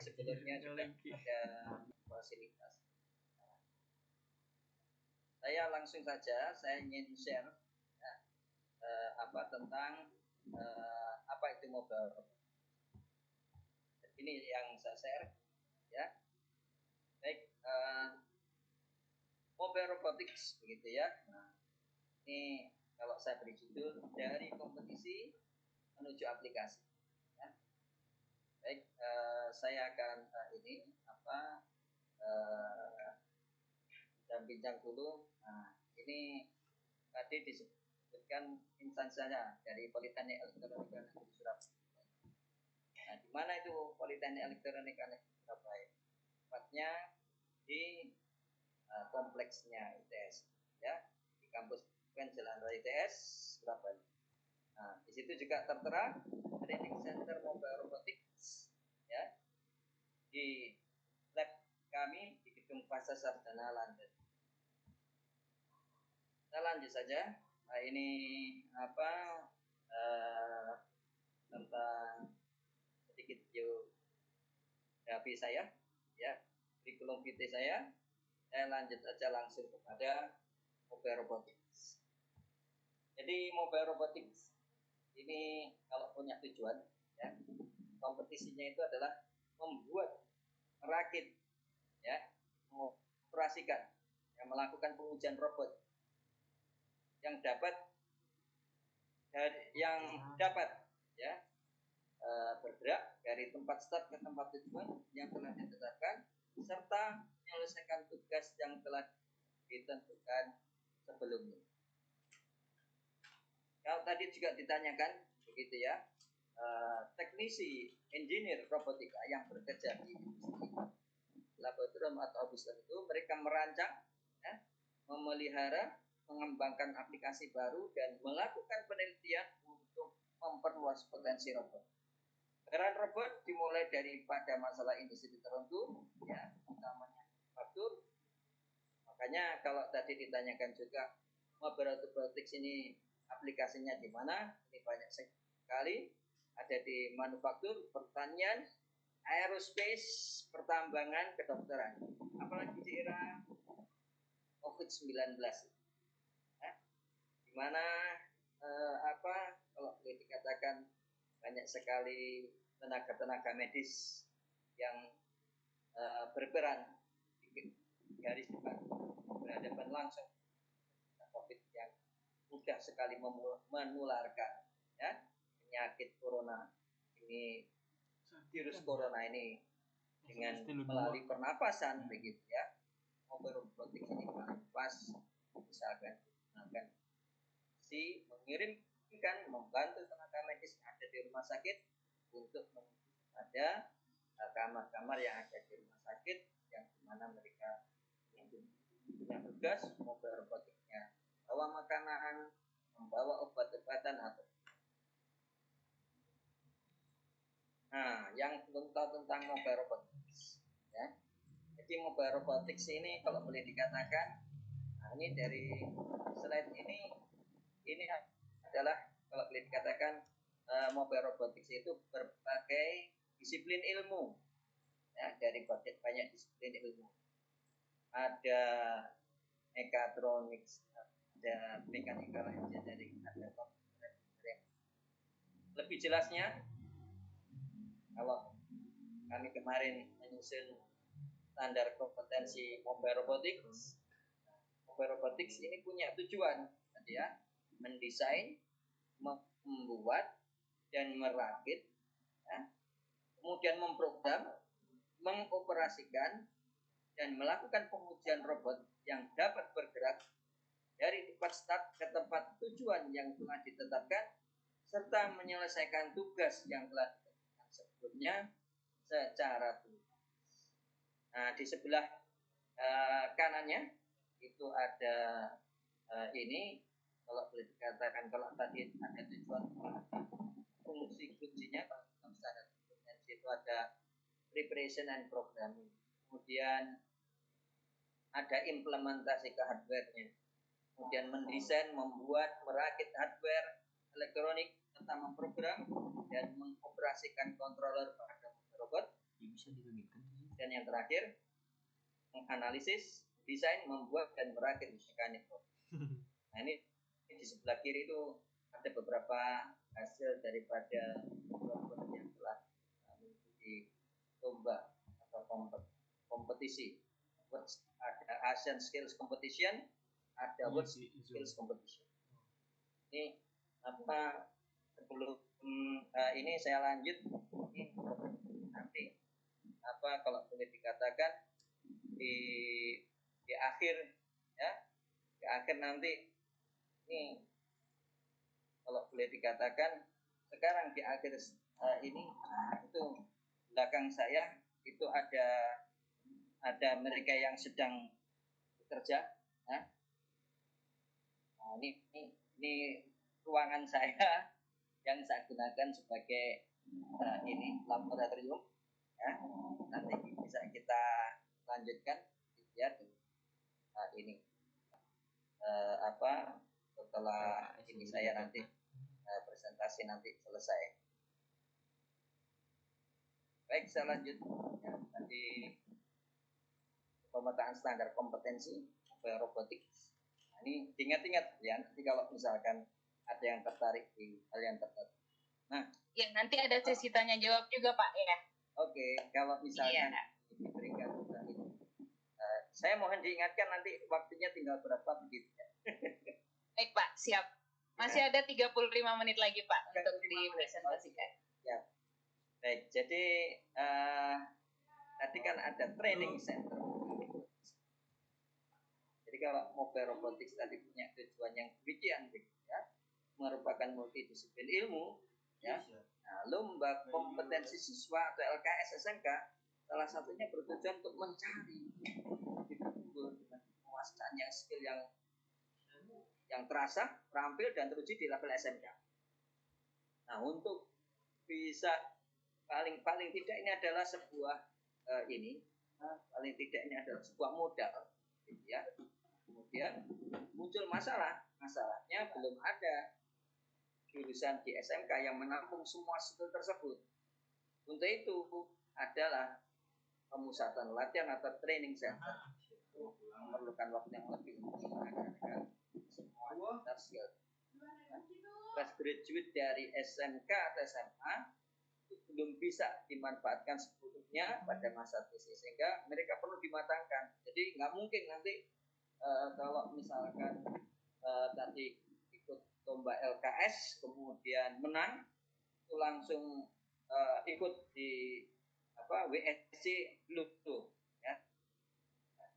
sebelumnya juga ada fasilitas. Saya langsung saja, saya ingin share ya, tentang apa itu mobile robotics. Ini yang saya share ya. Baik, mobile robotics begitu ya. Nah, ini kalau saya beri judul dari kompetisi menuju aplikasi. Ya. Baik, saya akan bincang dulu. Nah, ini tadi disebutkan instansinya dari Politeknik Elektronika Negeri Surabaya. Nah, di mana itu Politeknik Elektronika Negeri Surabaya? Tepatnya di kompleksnya ITS, ya, di kampus Jalan Raya ITS Surabaya. Nah, di situ juga tertera Training Center Mobile Robotics, ya, di lab kami di gedung Pasar Sarjana London. Kita lanjut saja. Nah, ini tentang sedikit biografi saya, ya, kurikulum vitae saya. Saya lanjut saja langsung kepada mobile robotics. Jadi mobile robotics ini kalau punya tujuan, ya, kompetisinya itu adalah membuat, merakit, ya, mengoperasikan, yang melakukan pengujian robot yang dapat ya bergerak dari tempat start ke tempat tujuan yang telah ditetapkan serta menyelesaikan tugas yang telah ditentukan sebelumnya. Kalau tadi juga ditanyakan begitu ya, teknisi engineer robotika yang bekerja di industri laboratorium atau obiston itu mereka merancang, ya, memelihara, mengembangkan aplikasi baru dan melakukan penelitian untuk memperluas potensi robot. Peran robot dimulai daripada masalah industri tertentu, ya, utamanya manufaktur. Makanya kalau tadi ditanyakan juga mobile robotics ini aplikasinya di mana? Ini banyak sekali. Ada di manufaktur, pertanian, aerospace, pertambangan, kedokteran. Apalagi di era COVID-19. Ya, di mana kalau boleh dikatakan banyak sekali tenaga medis yang berperan di garis depan berhadapan langsung COVID yang mudah sekali menularkan, ya, penyakit corona ini, virus corona ini dengan melalui pernapasan begitu ya. Mobile robotics ini paling pas misalkan mengirimkan membantu tenaga medis yang ada di rumah sakit untuk ada kamar-kamar yang ada di rumah sakit yang dimana mereka punya tugas mobile robotiknya bawa makanan, membawa obat-obatan atau. Nah, yang belum tahu tentang mobile robotics, ya. Jadi mobile robotics ini kalau boleh dikatakan, nah ini dari slide ini adalah kalau boleh dikatakan mobile robotics itu berbagai disiplin ilmu, ya, dari banyak disiplin ilmu. Ada mekatronik, ada mechanical engineering, ada computer engineering. Lebih jelasnya, kalau kami kemarin menyusun standar kompetensi mobile robotics, mobile robotics ini punya tujuan, ya, mendesain, membuat dan merakit, ya, kemudian memprogram, mengoperasikan dan melakukan pengujian robot yang dapat bergerak dari tempat start ke tempat tujuan yang telah ditetapkan serta menyelesaikan tugas yang telah ditetapkan sebelumnya secara tuntas. Nah, di sebelah kanannya itu ada ini, kalau boleh dikatakan kalau tadi ada tujuan fungsi kuncinya dalam standar kompetensi itu ada preparation and programming, kemudian ada implementasi ke hardware-nya, kemudian mendesain, membuat, merakit hardware elektronik serta memprogram dan mengoperasikan controller pada robot Dan yang terakhir, menganalisis, desain, membuat, dan merakit mekanik robot. Nah ini di sebelah kiri itu ada beberapa hasil daripada robot yang telah mengikuti lomba atau kompetisi. Ada Asian Skills Competition, ada World Skills Competition. Ini apa, sebelum ini saya lanjut, ini nanti apa kalau boleh dikatakan di akhir ya, di akhir nanti ini kalau boleh dikatakan sekarang di akhir ini itu belakang saya itu ada mereka yang sedang bekerja ya. Nah, ini ruangan saya yang saya gunakan sebagai ini laboratorium ya. Nanti bisa kita lanjutkan ya ini apa setelah ini saya nanti presentasi nanti selesai. Baik, saya lanjut ya, tadi pemetaan standar kompetensi robotik. Nah, ini ingat-ingat ya, nanti kalau misalkan ada yang tertarik di hal yang tertarik. Nah, ya nanti ada sesi tanya jawab juga Pak ya. Oke, kalau misalkan diberikan saya mohon diingatkan nanti waktunya tinggal berapa begitu ya. Baik Pak, siap. Masih ada 35 menit lagi Pak untuk dipresentasikan. Ya. Baik, jadi tadi kan ada training center. Jadi kalau mobile robotics tadi punya tujuan yang demikian ya, merupakan multidisiplin ilmu ya. Nah, lomba kompetensi siswa atau LKS SMK salah satunya bertujuan untuk mencari penguasaan yang skill yang terasa, terampil dan teruji di level SMK. Nah, untuk bisa paling tidak ini adalah sebuah paling tidak ini adalah sebuah modal, gitu ya. Kemudian muncul masalahnya belum ada jurusan di SMK yang menampung semua skill tersebut. Untuk itu adalah pemusatan latihan atau training center. Memerlukan waktu yang lebih agar semua skill. Fresh graduate dari SMK atau SMA itu belum bisa dimanfaatkan sepenuhnya pada masa tesis, sehingga mereka perlu dimatangkan. Jadi nggak mungkin nanti kalau misalkan tadi ikut lomba LKS kemudian menang itu langsung ikut di WSC belum ya,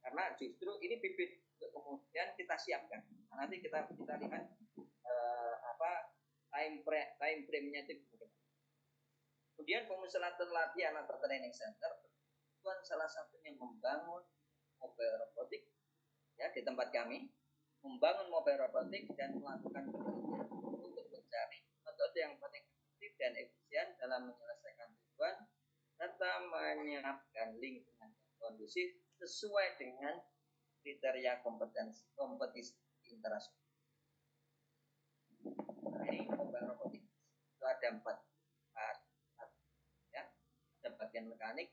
karena justru ini bibit untuk kemudian kita siapkan. Nah, nanti kita lihat time frame-nya itu bagaimana. Kemudian pemusatan latihan atau training center tujuan salah satunya membangun mobile robotik ya di tempat kami, membangun mobile robotik dan melakukan penelitian untuk mencari metode yang paling efektif dan efisien dalam menyelesaikan tujuan serta menyiapkan lingkungan yang kondusif sesuai dengan kriteria kompetisi internasional. Nah, ini mobile robotik itu ada 4 part ya, ada bagian mekanik,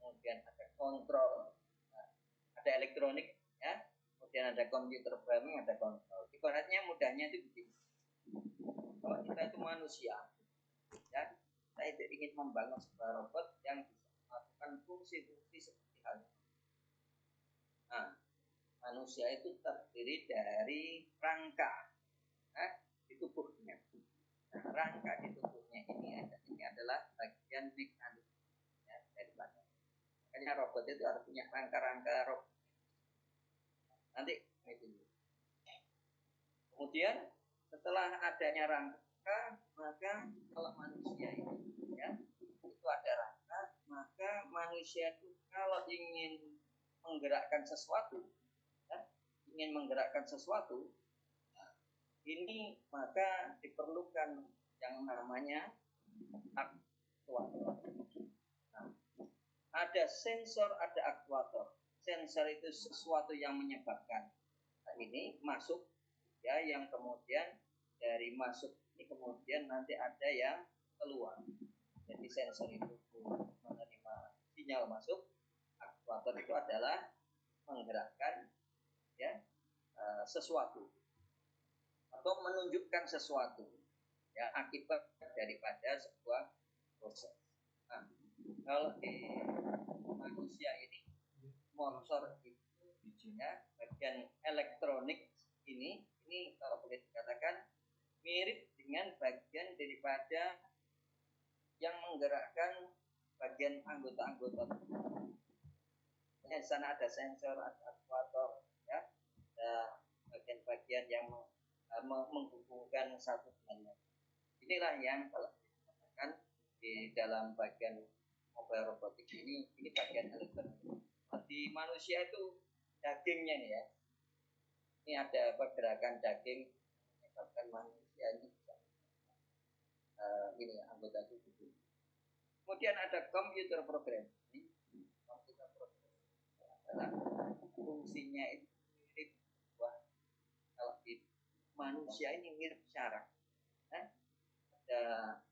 kemudian ada kontrol, ada elektronik ya, kemudian ada komputer programming, ada kontrol. Ibaratnya mudahnya itu begini. Kalau kita itu manusia ya, kita itu ingin membangun sebuah robot yang bisa melakukan fungsi-fungsi seperti halnya. Nah, manusia itu terdiri dari rangka di tubuhnya. Nah, rangka di tubuhnya ini adalah bagian mekanik ya, dari badan. Makanya robot itu harus punya rangka-rangka robot. Nanti itu. Kemudian setelah adanya rangka, maka kalau manusia itu ya, itu ada rangka, maka manusia itu kalau ingin menggerakkan sesuatu ini maka diperlukan yang namanya aktuator. Nah, ada sensor, ada aktuator. Sensor itu sesuatu yang menyebabkan ini masuk ya, yang kemudian dari masuk ini kemudian nanti ada yang keluar. Jadi sensor itu menerima sinyal masuk. Aktuator itu adalah menggerakkan ya sesuatu atau menunjukkan sesuatu ya akibat daripada sebuah proses. Nah, kalau di manusia ini motor itu ya bagian elektronik ini kalau boleh dikatakan mirip dengan bagian daripada yang menggerakkan bagian anggota-anggota. Di sana ada sensor, ada aktuator, ya, ada bagian-bagian yang menghubungkan satu dengan lain. Inilah yang kalau dikatakan di dalam bagian mobile robotik ini bagian elektronik. Di manusia itu dagingnya nih ya. Ini ada pergerakan daging menyebabkan manusia ini ini anggota tubuh. Kemudian ada komputer program. Komputer program adalah fungsinya itu mirip kalau di manusia ini mirip syaraf. Ada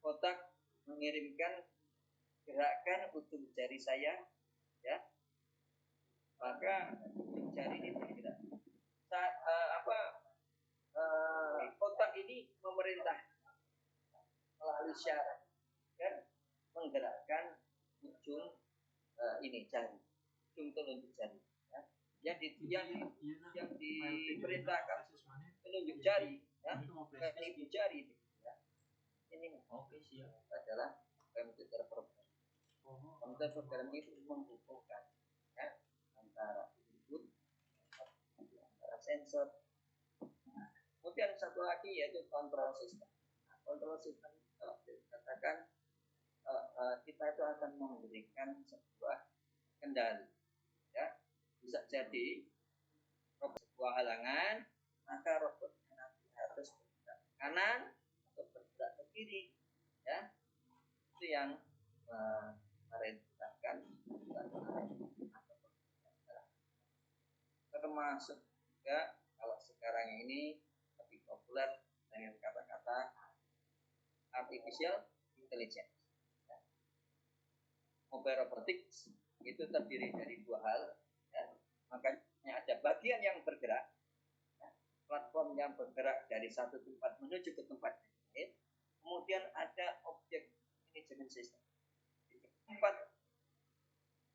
otak mengirimkan gerakan ujung jari saya, ya, maka ujung jari ini bergerak. Otak ini memerintah melalui syaraf, kan, menggerakkan ujung ini jari, ujung telunjuk jari. Ya. Yang diperintahkan telunjuk jari, ya, ibu jari. Ya. Ini adalah komputer program. Komputer program itu menghubungkan ya, antara input, antara sensor. Kemudian satu lagi yaitu kontrol sistem. Kontrol sistem kalau dikatakan kita itu akan memberikan sebuah kendali, ya, bisa jadi sebuah halangan, maka robotnya nanti harus bergerak ke kanan atau bergerak ke kiri, ya, itu yang merintahkan termasuk juga kalau sekarang ini lebih populer dengan kata-kata artificial intelligence. Mobile robotics itu terdiri dari dua hal, ya. Makanya ada bagian yang bergerak, ya, platform yang bergerak dari satu tempat menuju ke tempat lain. Kemudian ada objek manajemen sistem, tempat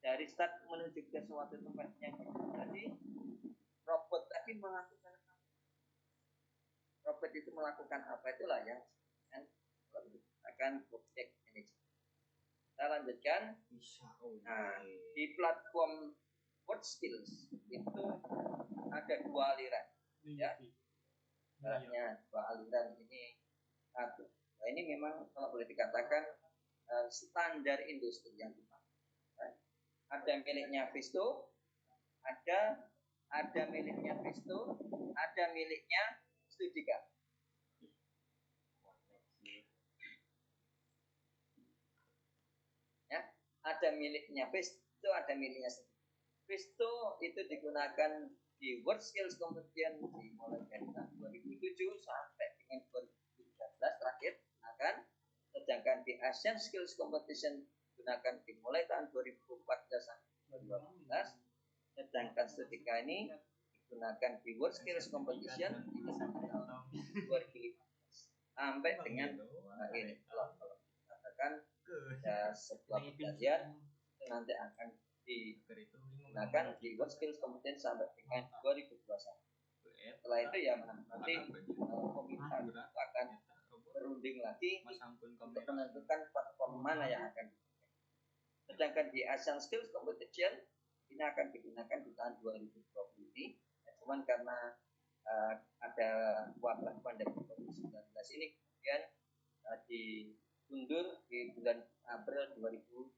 dari start menuju ke suatu tempat yang jadi robot tadi melakukan apa? Robot itu melakukan apa, itulah yang akan objek manajemen. Kita lanjutkan. Nah, di platform World Skills itu ada dua aliran, ya. Dua aliran ini satu. Nah, ini memang kalau boleh dikatakan standar industri yang dipakai. Ada miliknya Visto, ada miliknya Visto, ada miliknya Studika. Ya, ada miliknya Visto, ada miliknya Studika. Visto itu digunakan di World Skills Competition dimulai dari tahun 2007 sampai dengan 2013 terakhir, akan. Sedangkan di Asian Skills Competition digunakan dimulai tahun 2014 sampai 2015. Sedangkan Studika ini digunakan di World Skills Competition di tahun 2015 sampai dengan ini. Kalau katakan ya, sebuah perjanjian itu nanti akan digunakan di World Skills Competition sampai dengan 2021. Setelah itu ya nanti komunitas itu akan berunding lagi untuk menentukan platform mana yang akan digunakan. Sedangkan di Asian Skills Competition ini akan digunakan di tahun 2020 ini. Ya, cuman karena ada wabah pandemi COVID-19 ini kemudian diundur di bulan April 2021.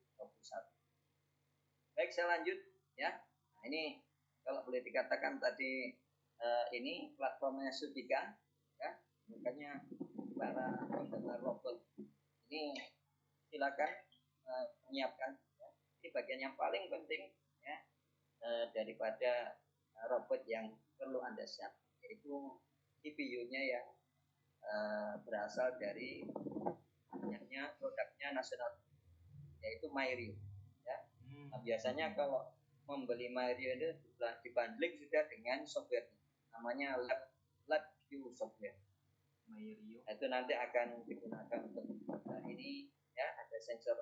Baik, saya lanjut ya. Nah, ini kalau boleh dikatakan tadi ini platformnya Studika, ya. Makanya para pendengar robot ini silakan menyiapkan, ya. Ini bagian yang paling penting, ya, daripada robot yang perlu Anda siap, yaitu CPU-nya yang berasal dari produknya nasional, yaitu Myrio, ya. biasanya kalau membeli Mario itu dibundling sudah dengan software namanya LabVIEW software. Mario. Itu nanti akan digunakan untuk ini ya, ada sensor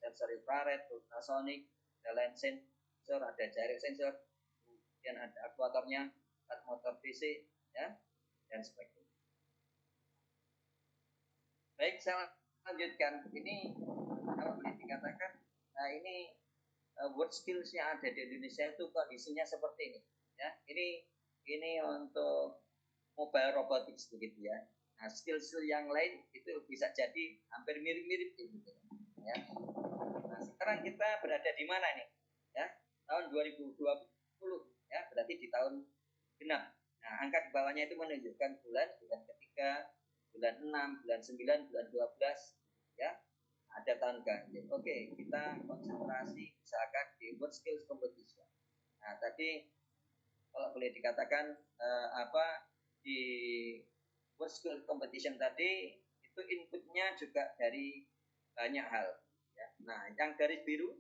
infrared, ultrasonic, ada lens sensor, ada jarak sensor, kemudian ada aktuatornya, motor DC ya, dan sebagainya. Baik, saya lanjutkan. Ini kalau boleh dikatakan, nah ini work skills yang ada di Indonesia itu kondisinya seperti ini ya. Ini untuk mobile robotics begitu ya. Nah, skill-skill yang lain itu bisa jadi hampir mirip-mirip gitu ya. Nah, sekarang kita berada di mana nih? Ya, tahun 2020 ya, berarti di tahun genap. Nah, angka di bawahnya itu menunjukkan bulan ketiga, bulan 6, bulan 9, bulan 12 ya. Ada tahun ganjil. Oke, kita konsentrasi misalkan di world skills competition. Nah, tadi kalau boleh dikatakan di world skills competition tadi itu inputnya juga dari banyak hal. Ya. Nah, yang garis biru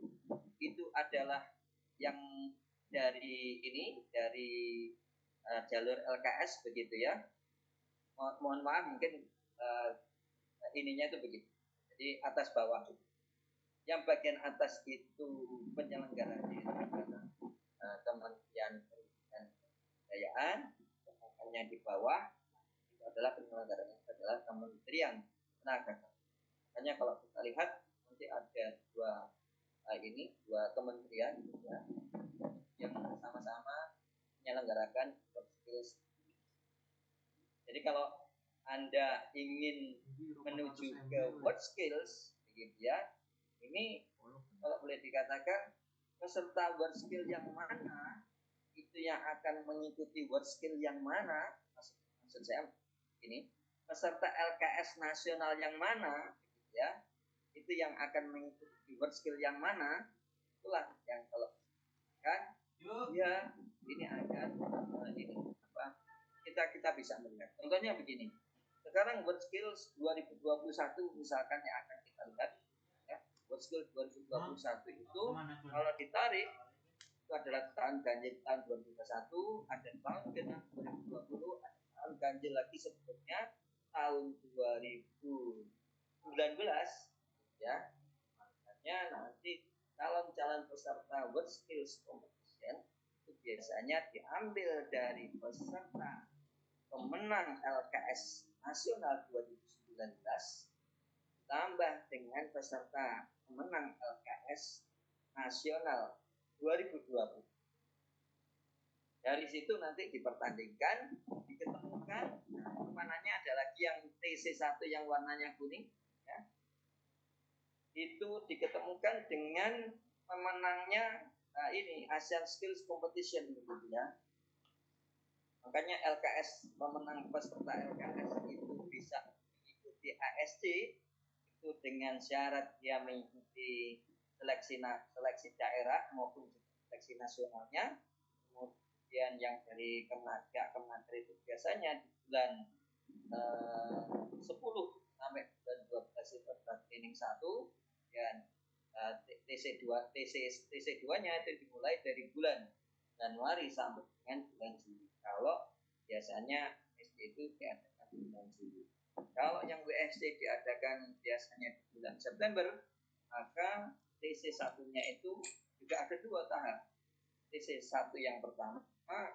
itu adalah yang dari jalur LKS begitu ya. Mohon maaf mungkin ininya itu begitu. Di atas bawah. Yang bagian atas itu penyelenggara di Kementerian Pendidikan dan Kebudayaan, yang di bawah itu adalah penyelenggaranya adalah Kementerian Tenaga Kerja. Makanya kalau kita lihat nanti ada dua kementerian ya, yang sama-sama menyelenggarakan skills. Jadi kalau Anda ingin menuju ke work skills begitu ya, ini kalau boleh dikatakan peserta work skill yang mana itu yang akan mengikuti work skill yang mana, maksud saya ini peserta LKS nasional yang mana begitu ya, itu yang akan mengikuti work skill yang mana, itulah yang kalau kan ya ini akan kita bisa melihat. Contohnya begini. Sekarang world skills 2021 misalkan yang akan kita lihat ya, world skills 2021 itu kalau ditarik itu adalah tahun ganjil tahun 2021, ada tahun genap 2020, ada tahun ganjil lagi sebelumnya tahun 2019 ya. Makanya nanti calon peserta world skills competition itu biasanya diambil dari peserta pemenang LKS Nasional 2019 tambah dengan peserta pemenang LKS Nasional 2020. Dari situ nanti dipertandingkan, diketemukan. Nah, mananya ada lagi yang TC1 yang warnanya kuning ya. Itu diketemukan dengan pemenangnya ini Asian Skills Competition begitu ya. Makanya LKS pemenang peserta LKS itu bisa mengikuti ASC itu dengan syarat dia mengikuti seleksi daerah maupun seleksi nasionalnya. Kemudian yang dari Kemenagri itu biasanya di bulan 10 sampai bulan 12 itu training 1 dan TC2-nya itu dimulai dari bulan Januari sampai dengan bulan Juli. Kalau biasanya SD itu diadakan di bulan Juli. Kalau yang WSD diadakan biasanya di bulan September, maka TC1-nya itu juga ada 2 tahap. TC1 yang pertama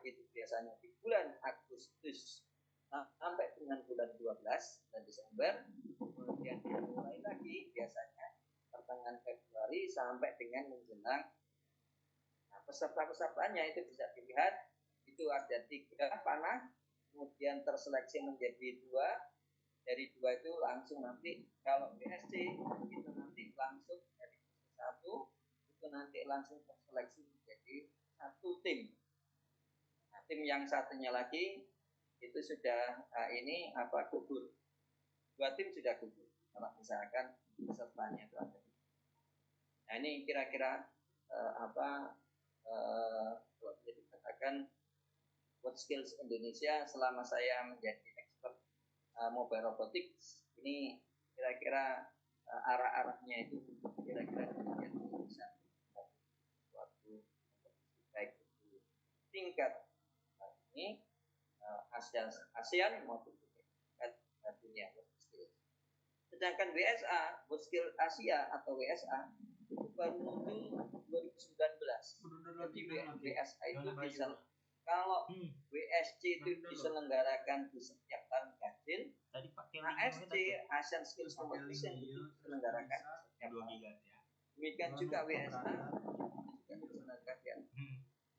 itu biasanya di bulan Agustus sampai dengan bulan 12 dan Desember. Kemudian dimulai lagi biasanya pertengahan Februari sampai dengan menjelang. Nah, peserta-pesertanya itu bisa dilihat itu ada 3 panah, kemudian terseleksi menjadi 2. Dari 2 itu langsung nanti kalau BSC itu nanti langsung dari 1 itu nanti langsung terseleksi menjadi 1 tim. Nah, tim yang satunya lagi itu sudah gugur. 2 tim sudah gugur. Kalau misalkan pesertanya itu ada. Nah, ini kira-kira kalau bisa dikatakan world skills Indonesia selama saya menjadi expert mobile robotics ini kira-kira arah-arahnya itu kira-kira demikian bisa. tingkat ini ASEAN maupun tingkat dunia. Sedangkan WSA, World Skill Asia atau WSA itu baru muncul 2019. Jadi WSA itu bisa, kalau WSC itu diselenggarakan di setiap tahun ganjil, ASC Asian Skills Competition itu diselenggarakan setiap tahun. Demikian juga WSA juga diselenggarakan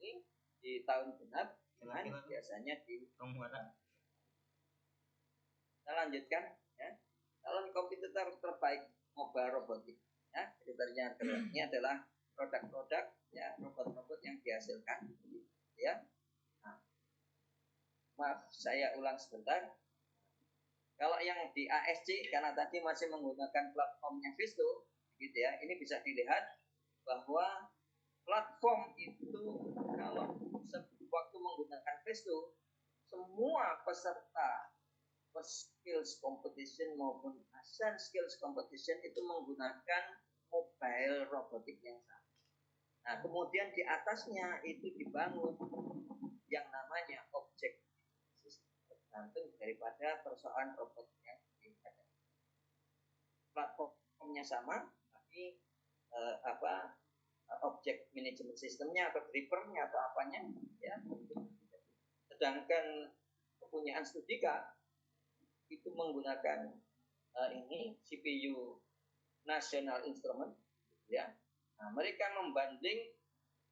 ini di tahun genap, dengan biasanya di. Kita lanjutkan ya. Calon kompetitor terbaik mobile robotik ya, kriteria ini adalah produk-produk ya, robot-robot yang dihasilkan ya. Nah, maaf saya ulang sebentar. Kalau yang di ASC karena tadi masih menggunakan platformnya Visto gitu ya, ini bisa dilihat bahwa platform itu kalau waktu menggunakan Visto, semua peserta skills competition maupun ASEAN skills competition itu menggunakan mobile robotik yang sama. Nah, kemudian di atasnya itu dibangun yang namanya objek tergantung daripada persoalan robotnya. Platformnya sama, tapi objek manajemen sistemnya atau grippernya atau apanya ya. Sedangkan kepunyaan Studika itu menggunakan ini CPU National Instrument ya. Nah, mereka membanding,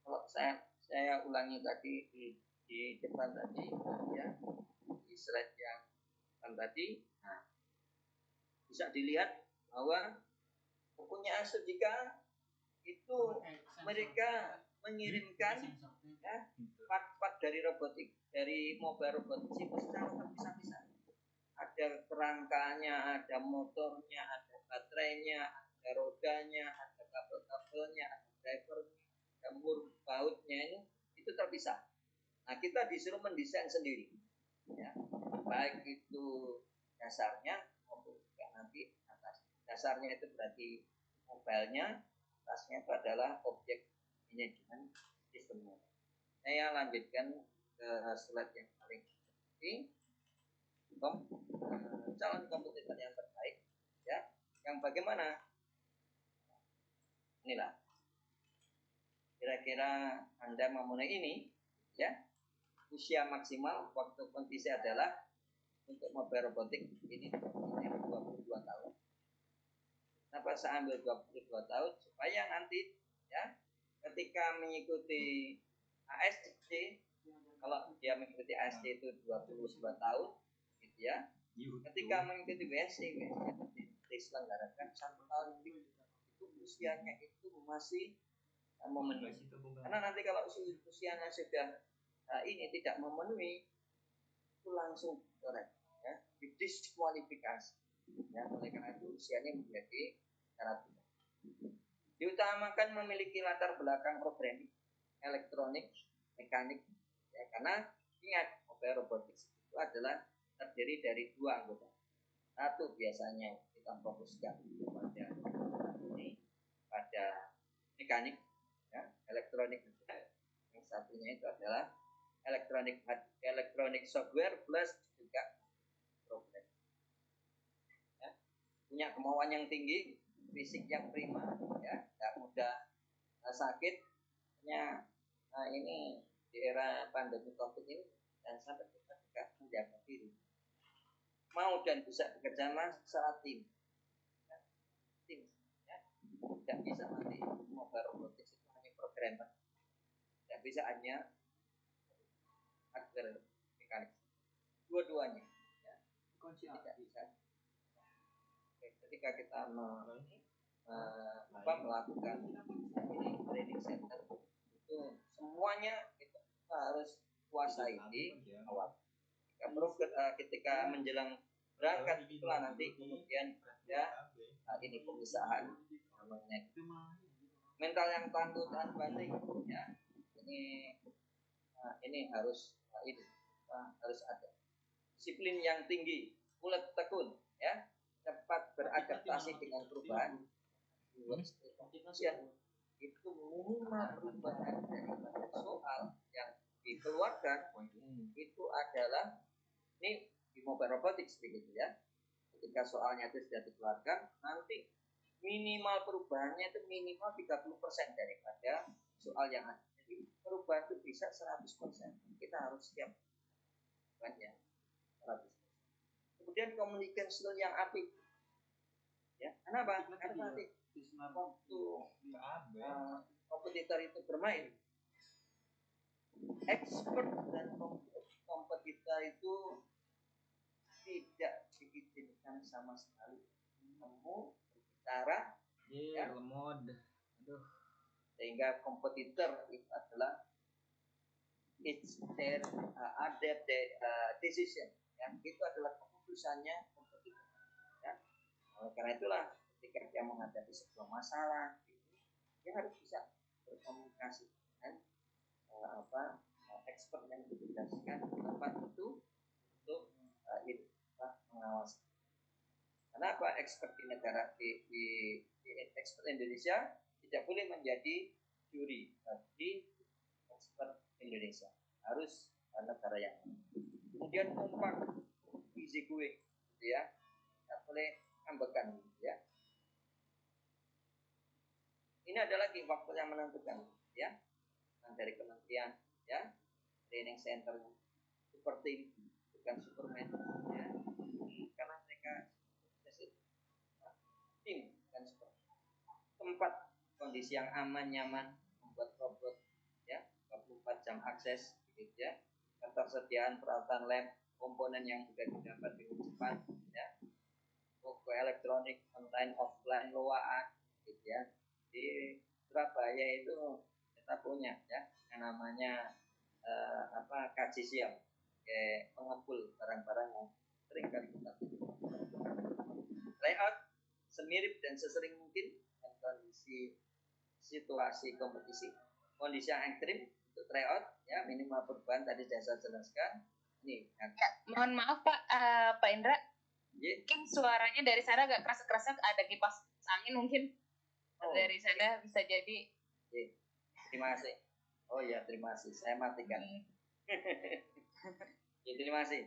kalau saya ulangi tadi di depan tadi ya, di slide yang tadi, nah, bisa dilihat bahwa kepunyaan Studika itu mereka mengirimkan ya, part-part dari robotik, dari mobile robotik itu secara terpisah-pisah. Ada kerangkanya, ada motornya, ada baterainya, ada rodanya, ada kabel-kabelnya, ada drivernya, ada mur bautnya, ini itu terpisah. Nah, kita disuruh mendesain sendiri ya, baik itu dasarnya maupun juga nanti atas. Dasarnya itu berarti mobilenya, atasnya itu adalah objek manajemen sistemnya. Saya lanjutkan ke slide yang paling penting. Calon kompetitor yang terbaik ya, yang bagaimana? Inilah kira-kira Anda memenuhi ini ya. Usia maksimal waktu kompetisi adalah untuk mobile robotik ini 22 tahun. Kenapa saya ambil 22 tahun? Supaya nanti ya, ketika mengikuti ASC, kalau dia mengikuti ASC itu 22 tahun gitu ya. Ketika mengikuti WSC diselenggarakan 1 tahun itu usianya itu masih memenuhi. Karena nanti kalau usianya sudah ini tidak memenuhi, itu langsung correct ya, didiskualifikasi ya. Oleh karena itu usianya menjadi syarat. Diutamakan memiliki latar belakang programming, elektronik, mekanik ya, karena ingat mobile robotics itu adalah terdiri dari 2 anggota. Satu biasanya kita fokuskan pada mekanik ya, elektronik. Yang satunya itu adalah elektronik software plus juga program ya. Punya kemauan yang tinggi, fisik yang prima ya, tidak mudah sakit. Ini di era pandemi COVID ini, dan sampai kita juga menjaga diri, mau dan bisa bekerja secara tim ya. Tidak bisa nanti mobile robotics itu hanya programmer, tidak bisa hanya hardware mekanik, dua-duanya ya. Tidak bisa. Ketika kita melakukan ini training center itu semuanya kita harus kuasai di awal. Ketika menjelang berangkat itulah nanti kemudian ya ini pemisahan namanya mental yang tangguh tahan banting ya. Ini harus harus ada disiplin yang tinggi, ulet tekun ya, cepat beradaptasi dengan perubahan. Itu minimal perubahan dari soal yang dikeluarkan itu adalah ini di mobile robotics begitu ya. Ketika soalnya itu sudah dikeluarkan, nanti minimal perubahannya itu minimal 30% daripada soal yang ada. Jadi perubahan itu bisa 100%. Kita harus siap kan ya. 100%. Kemudian communication skill yang apik. Ya, kenapa? Karena nanti waktu kompetitor itu bermain, expert dan kompetitor itu tidak diizinkan sama sekali ketemu bicara ya, lemot. Aduh. Sehingga kompetitor itu adalah it's their decision ya, itu adalah keputusannya kompetitor ya. Karena itulah ketika dia menghadapi sebuah masalah dia harus bisa berkomunikasi dengan expert yang ditugaskan di tempat itu untuk mengawasi. Kenapa expert di negara di expert Indonesia tidak boleh menjadi juri di expert Indonesia, harus negara yang kemudian kompak, easy going, gitu ya, tidak boleh ambekan, ya. Ini adalah di waktu yang menentukan, ya, dari kementerian, ya, training center, seperti bukan Superman, ya, karena mereka tim dan seperti tempat kondisi yang aman nyaman, membuat robot ya 24 jam akses gitu ya, ketersediaan peralatan lab, komponen yang juga didapat dengan cepat ya, toko elektronik online offline loaan gitu ya. Di Surabaya itu kita punya ya yang namanya KJ Siam, kayak pengepul barang-barang yang sering kali kita layout semirip dan sesering mungkin dengan kondisi situasi kompetisi, kondisi yang ekstrim untuk tryout ya, minimal perubahan tadi saya jelaskan. Nih, ya, mohon maaf Pak Indra, mungkin suaranya dari sana agak keras-keras, ada kipas angin mungkin dari sana bisa jadi. Terima kasih. Oh ya, terima kasih. Saya matikan. Ya, terima kasih.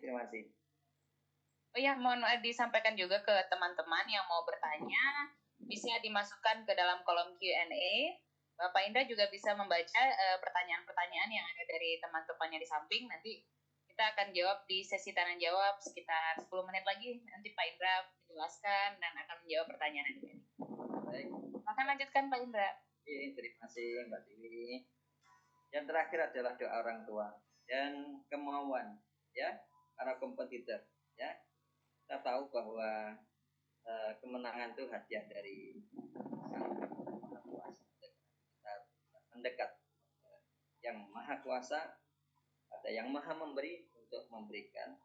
Oh ya, mohon disampaikan juga ke teman-teman yang mau bertanya, bisa dimasukkan ke dalam kolom Q&A. Bapak Indra juga bisa membaca pertanyaan-pertanyaan yang ada dari teman-temannya di samping. Nanti kita akan jawab di sesi tanya jawab sekitar 10 menit lagi. Nanti Pak Indra menjelaskan dan akan menjawab pertanyaan ini. Baik. Akan lanjutkan Pak Indra. Terima kasih Mbak Dewi. Yang terakhir adalah doa orang tua dan kemauan ya para kompetitor ya. Kita tahu bahwa kemenangan itu hadiah dari Maha Kuasa. Kita mendekat yang Maha Kuasa, ada yang Maha Memberi untuk memberikan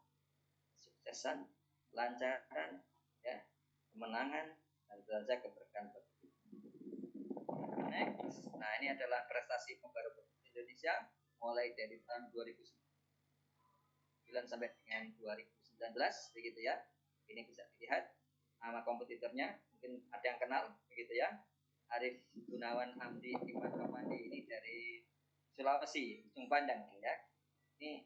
kesuksesan, kelancaran, ya, kemenangan dan saja keberkahan bagi kita. Next, nah ini adalah prestasi pembaru Indonesia mulai dari tahun 2009 sampai dengan 2019 begitu ya. Ini bisa dilihat nama kompetitornya, mungkin ada yang kenal begitu ya. Arif Gunawan Hamdi Iman Romandi, ini dari Sulawesi, Ujung Pandang ya. Ini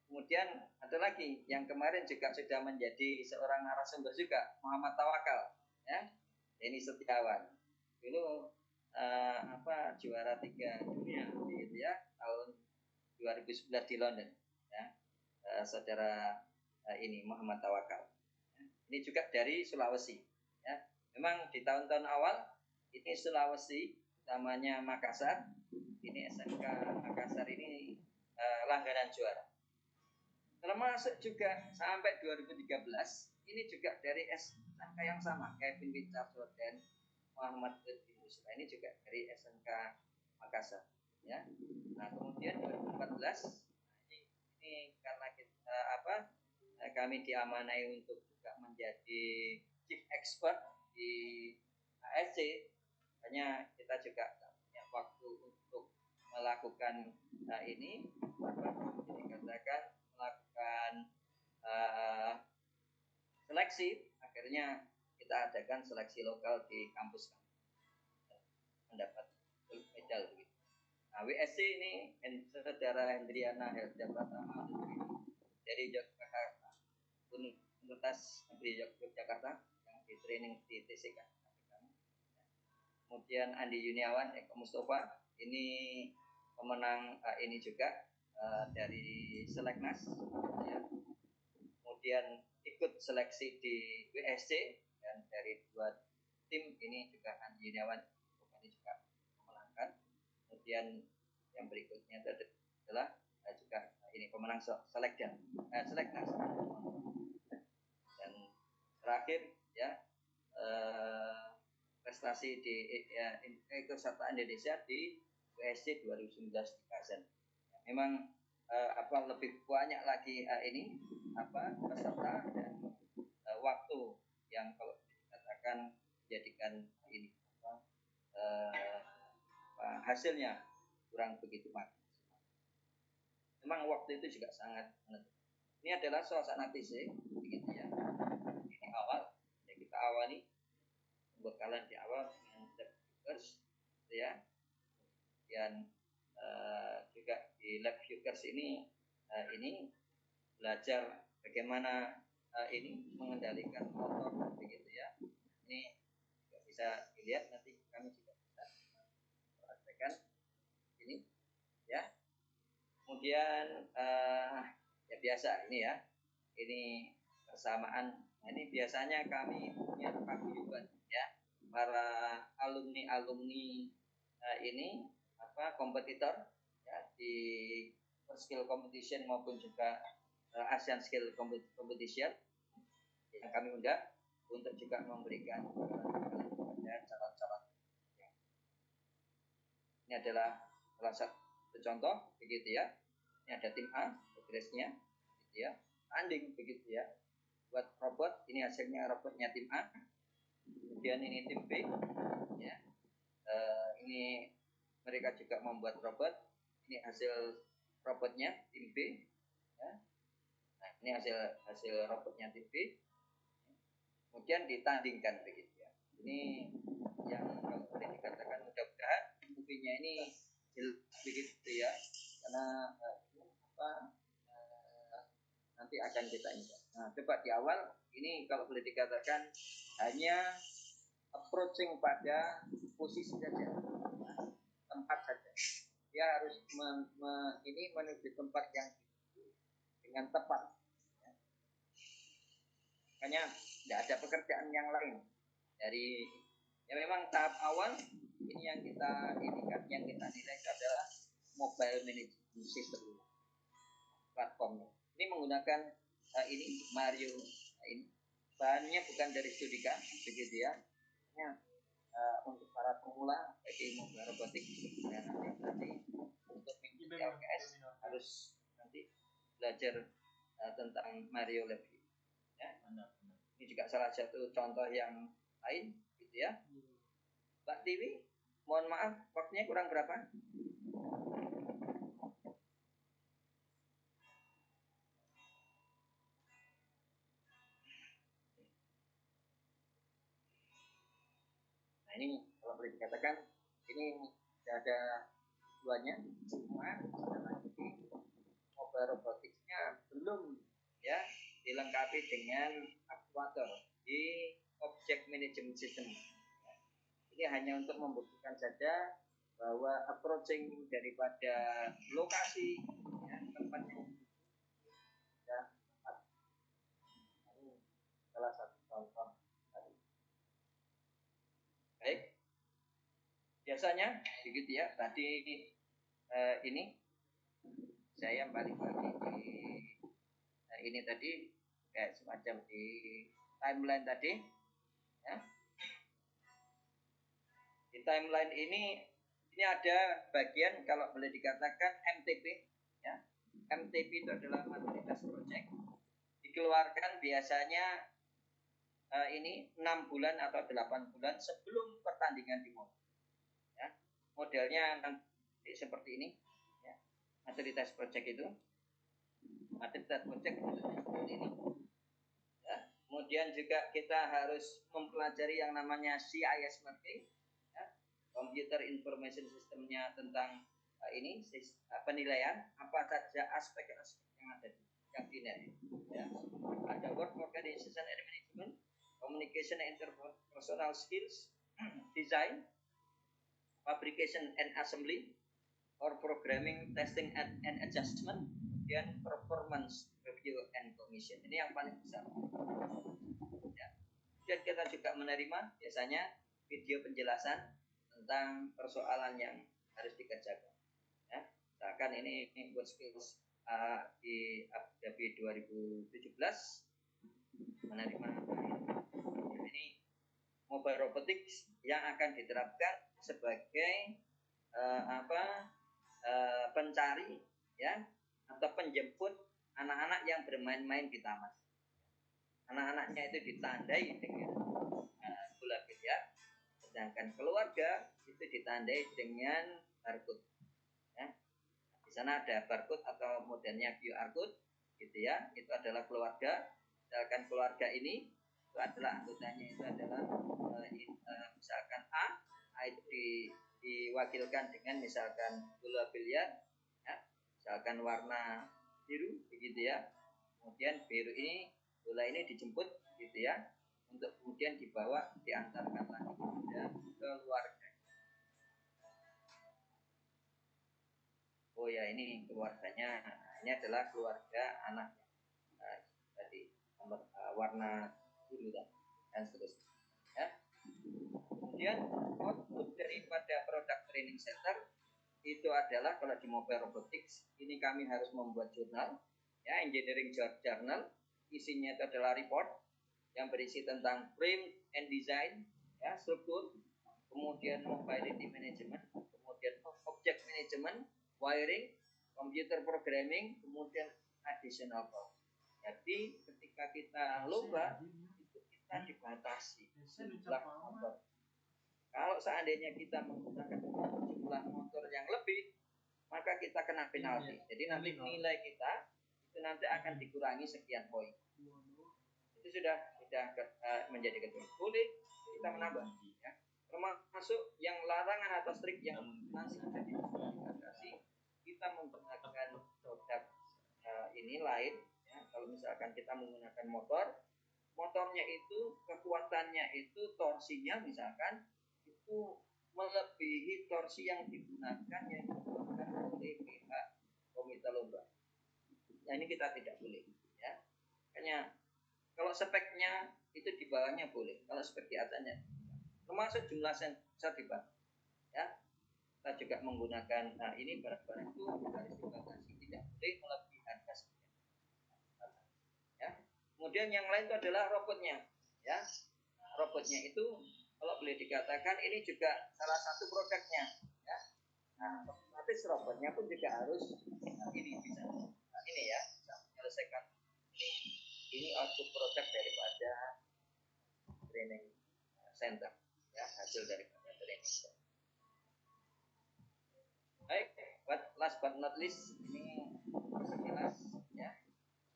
kemudian ada lagi yang kemarin juga sudah menjadi seorang narasumber juga, Muhammad Tawakal ya. Ini Setiawan. Dulu juara 3 dunia begitu ya tahun 2011 di London ya. Saudara ini Muhammad Tawakal. Ini juga dari Sulawesi ya. Memang di tahun-tahun awal ini Sulawesi, utamanya Makassar, ini SMK Makassar ini langganan juara. Termasuk juga sampai 2013 ini juga dari SMK yang sama, Kevin Wicaksono dan Muhammad Udin Musra, ini juga dari SMK Makassar ya. Nah kemudian 2014 ini karena kita kami diamanai untuk juga menjadi chief expert di ASC, hanya kita juga punya waktu untuk melakukan ini dikatakan melakukan seleksi, akhirnya kita adakan seleksi lokal di kampus kami mendapat medal begitu. Nah, WSC ini Saudara Hendriana Helda Pratama dari Yogyakarta, Universitas Negeri Yogyakarta yang di training di TCK. Kemudian Andi Yuniawan, Eko Mustafa, ini pemenang ini juga dari Seleknas. Ya. Kemudian ikut seleksi di WSC dan dari 2 tim ini juga Andi Yuniawan ini juga memenangkan. Kemudian yang berikutnya adalah juga ini pemenang Seleknas. Dan terakhir ya prestasi di keikutsertaan Indonesia di WSC 2019 di Kazen. Memang lebih banyak lagi ini peserta dan waktu yang kalau dikatakan jadikan ini hasilnya kurang begitu maksimal. Memang waktu itu juga sangat menentukan. Ini adalah suasana TC, begitu ya. Ini awal, ya kita awali pembekalan di awal dengan lab viewers, ya. Kemudian juga di lab viewers ini belajar bagaimana ini mengendalikan motor, begitu ya. Ini juga bisa dilihat nanti kami juga bisa praktekkan ini, ya. Kemudian ya biasa ini ya, ini persamaan. Ini biasanya kami punya paguyuban ya, para alumni ini kompetitor ya di skill competition maupun juga ASEAN skill competition yang kami undang untuk juga memberikan kepada calon-calon. Ini adalah salah satu contoh begitu ya. Ini ada tim A progresnya gitu ya, tanding begitu ya. Buat robot, ini hasilnya robotnya tim A. Kemudian ini tim B ya. Ini mereka juga membuat robot. Ini hasil robotnya tim B ya. Nah, ini hasil robotnya tim B. Kemudian ditandingkan begitu ya. Ini yang kalau boleh dikatakan mudah-mudahan movie-nya ini begitu ya. Karena nanti akan kita ingat. Nah, coba di awal ini kalau boleh dikatakan hanya approaching pada posisi saja, tempat saja. Dia harus menuju tempat yang dengan tepat. Makanya tidak ada pekerjaan yang lain dari ya memang tahap awal ini yang kita nilai adalah mobile management system platformnya. Ini menggunakan ini Mario ini bahannya bukan dari Studica begitu ya. Untuk para pemula bagi mobile robotik ya, nanti untuk mengikuti LKS harus nanti belajar tentang Mario lebih ya. Ini juga salah satu contoh yang lain gitu ya. Mbak Tiwi, mohon maaf waktunya kurang berapa? Nah ini kalau boleh dikatakan ini sudah ada duanya, cuma lagi mobile roboticsnya belum ya dilengkapi dengan aktuator di object management system. Ini hanya untuk membuktikan saja bahwa approaching daripada lokasi ya, tempatnya ya, tepat. Ini salah satu contoh. Baik, biasanya begitu ya. Tadi ini saya balik lagi di ini tadi kayak semacam di timeline tadi, ya. Di timeline ini ada bagian kalau boleh dikatakan MTP, ya. MTP itu adalah maturitas project. Dikeluarkan biasanya ini 6 bulan atau 8 bulan sebelum pertandingan dimulai. Ya. Modelnya nanti seperti ini, ya. Maturitas project itu. Maturitas project itu seperti ini. Ya. Kemudian juga kita harus mempelajari yang namanya CIS mapping, ya. Computer Information Systemnya tentang penilaian apa saja aspek-aspek yang ada yang dinilai. Ya. Ada work organization and management, communication and interpersonal skills, design, fabrication and assembly, or programming, testing and adjustment, dan performance review and commission. Ini yang paling besar. Ya. Dan kita juga menerima biasanya video penjelasan tentang persoalan yang harus dikerjakan. Ya. Misalkan ini buat skills di Abu Dhabi 2017 menerima ini mobile robotics yang akan diterapkan sebagai pencari ya atau penjemput anak-anak yang bermain-main di taman. Anak-anaknya itu ditandai dengan bola biliar, sedangkan keluarga itu ditandai dengan barcode. Ya. Di sana ada barcode atau modelnya QR code, gitu ya. Itu adalah keluarga. Misalkan keluarga ini itu adalah anggotanya itu adalah misalkan A itu diwakilkan dengan misalkan bola biliar, ya, misalkan warna biru, begitu ya. Kemudian biru ini bola ini dijemput, gitu ya, untuk kemudian dibawa diantarkan lagi kepada keluarga. Oh ya, ini keluarganya, ini adalah keluarga anak tadi warna biru dan seterusnya. Ya. Kemudian output daripada produk training center itu adalah kalau di mobile robotics ini kami harus membuat jurnal, ya, engineering journal. Isinya itu adalah report yang berisi tentang frame and design, ya, struktur, kemudian mobility management, kemudian object management, wiring, computer programming, kemudian additional cost. Jadi ketika kita lomba itu kita dibatasi jumlah motor. Kalau seandainya kita menggunakan jumlah motor yang lebih, maka kita kena penalti. Jadi nanti nilai kita itu nanti akan dikurangi sekian poin. Itu sudah menjadi ketentuan. Boleh kita menambah, ya. Termasuk yang larangan atau strict yang nanti ada di diskualifikasi, kita menggunakan produk ini lain. Ya. Kalau misalkan kita menggunakan motornya itu kekuatannya itu torsinya misalkan itu melebihi torsi yang digunakan oleh pihak komite lomba. Nah ini kita tidak boleh, ya. Hanya kalau speknya itu di bawahnya boleh, kalau spek di atasnya, termasuk jumlah sensor di bawah, ya. Kita juga menggunakan ini barang-barang itu harus dibatasi, tidak boleh melebihi harga sekian. Ya. Kemudian yang lain itu adalah robotnya, ya. Robotnya itu kalau boleh dikatakan ini juga salah satu produknya, ya. Nah, otomatis robotnya pun juga harus ini bisa, ini ya, bisa menyelesaikan ini output produk daripada training center, ya, hasil daripada training center. Baik, last but not least ini sekilas, ya,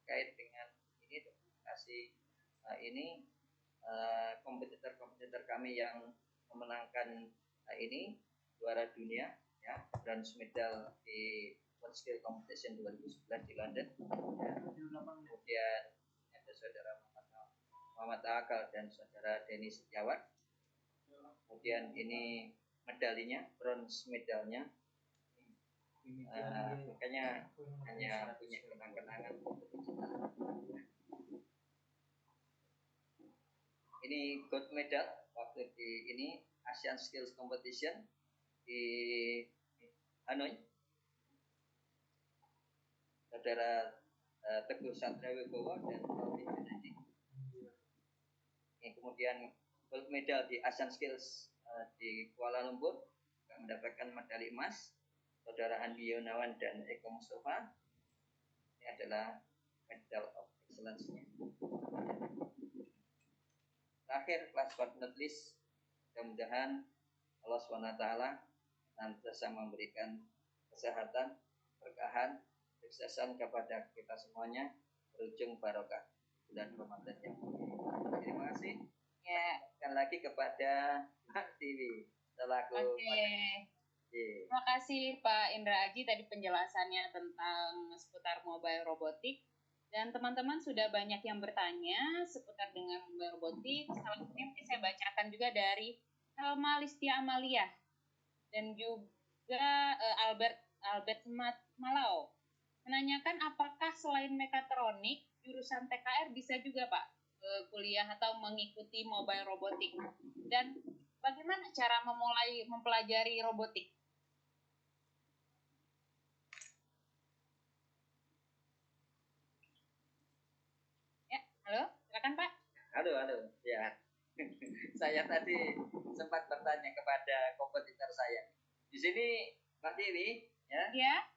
terkait dengan ini kasih ini kompetitor kami yang memenangkan ini juara dunia, ya, bronze medal di World Skill Competition 2011 di London, ya. Kemudian ada saudara Muhammad Akal dan saudara Denny Setiawan. Kemudian ini medalinya, bronze medalnya, makanya hanya punya kenang-kenangan. Ini gold medal waktu di ini Asian Skills Competition di Hanoi. Saudara Teguh Satria Wibowo dan Taufik Junaidi. Kemudian gold medal di Asian Skills di Kuala Lumpur yang mendapatkan medali emas saudara Andi Yonawan dan Eko Mustafa. Ini adalah Medal of Excellence-nya. Terakhir, last but not least, mudah-mudahan Allah SWT senantiasa memberikan kesehatan, berkahan, kesuksesan kepada kita semuanya, berujung barokah bulan Ramadan yang mulia. Terima kasih. Ya. Sekali lagi kepada Mbak Tiwi selaku Terima kasih Pak Indra Aji tadi penjelasannya tentang seputar mobile robotik. Dan teman-teman sudah banyak yang bertanya seputar dengan mobile robotik. Salah satunya mungkin saya bacakan juga dari Helma Listia Amalia dan juga Albert Malau menanyakan apakah selain mekatronik jurusan TKR bisa juga Pak kuliah atau mengikuti mobile robotik, dan bagaimana cara memulai mempelajari robotik? Ya, halo, silakan Pak. Halo, ya. Saya tadi sempat bertanya kepada kompetitor saya. Di sini Mbak Tiwi, ya. Ya.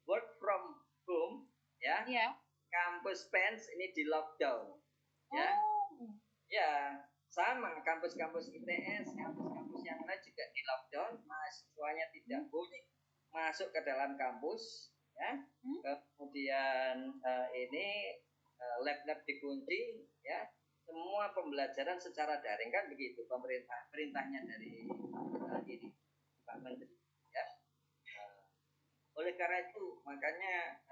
Work from home, ya. Ya. Kampus PENS ini di lockdown, ya. Ya, sama kampus-kampus ITS, kampus-kampus yang lain juga di lockdown, mahasiswanya tidak boleh masuk ke dalam kampus, ya. Kemudian ini lab-lab dikunci, ya. Semua pembelajaran secara daring, kan begitu perintahnya dari ini Pak Menteri, ya. Oleh karena itu makanya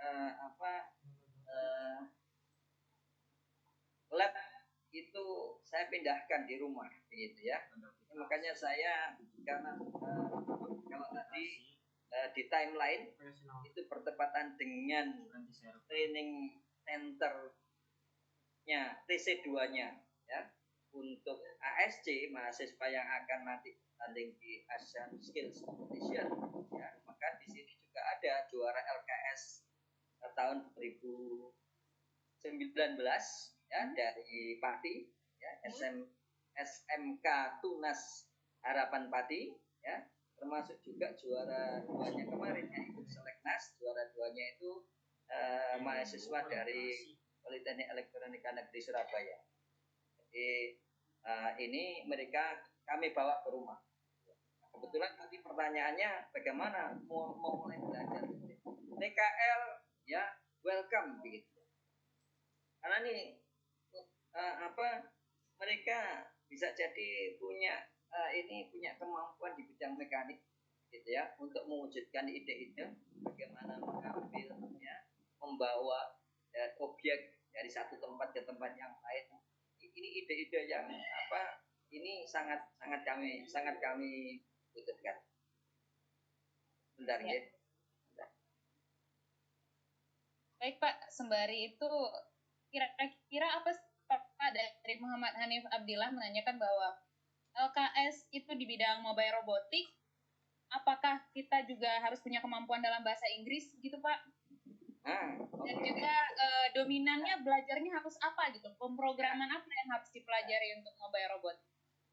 lab itu saya pindahkan di rumah, begitu ya. Makanya saya karena kalau tadi di timeline itu bertepatan dengan training centernya TC2-nya, ya, untuk ASC mahasiswa yang akan nanti tanding di Asian Skills Competition, ya. Maka di sini juga ada juara LKS tahun 2019, ya, dari Pati, ya, SMK Tunas Harapan Pati, ya, termasuk juga juara 2-nya kemarin, ya, ikut Seleknas. Juara 2-nya itu mahasiswa dari Politeknik Elektronika Negeri Surabaya. Jadi ini mereka kami bawa ke rumah. Kebetulan tadi pertanyaannya bagaimana mau mulai belajar. TKL, ya, welcome begitu. Karena ini mereka bisa jadi punya kemampuan di bidang mekanik, gitu ya, untuk mewujudkan ide-ide bagaimana mengambil, ya, membawa objek dari satu tempat ke tempat yang lain. Ini ide-ide yang ini sangat kami butuhkan. Bentar, ya. Baik Pak, sembari itu kira-kira apa Pak dari Muhammad Hanif Abdillah menanyakan bahwa LKS itu di bidang mobile robotik, apakah kita juga harus punya kemampuan dalam bahasa Inggris gitu Pak? Dan juga dominannya belajarnya harus apa gitu? Pemrograman apa yang harus dipelajari untuk mobile robot?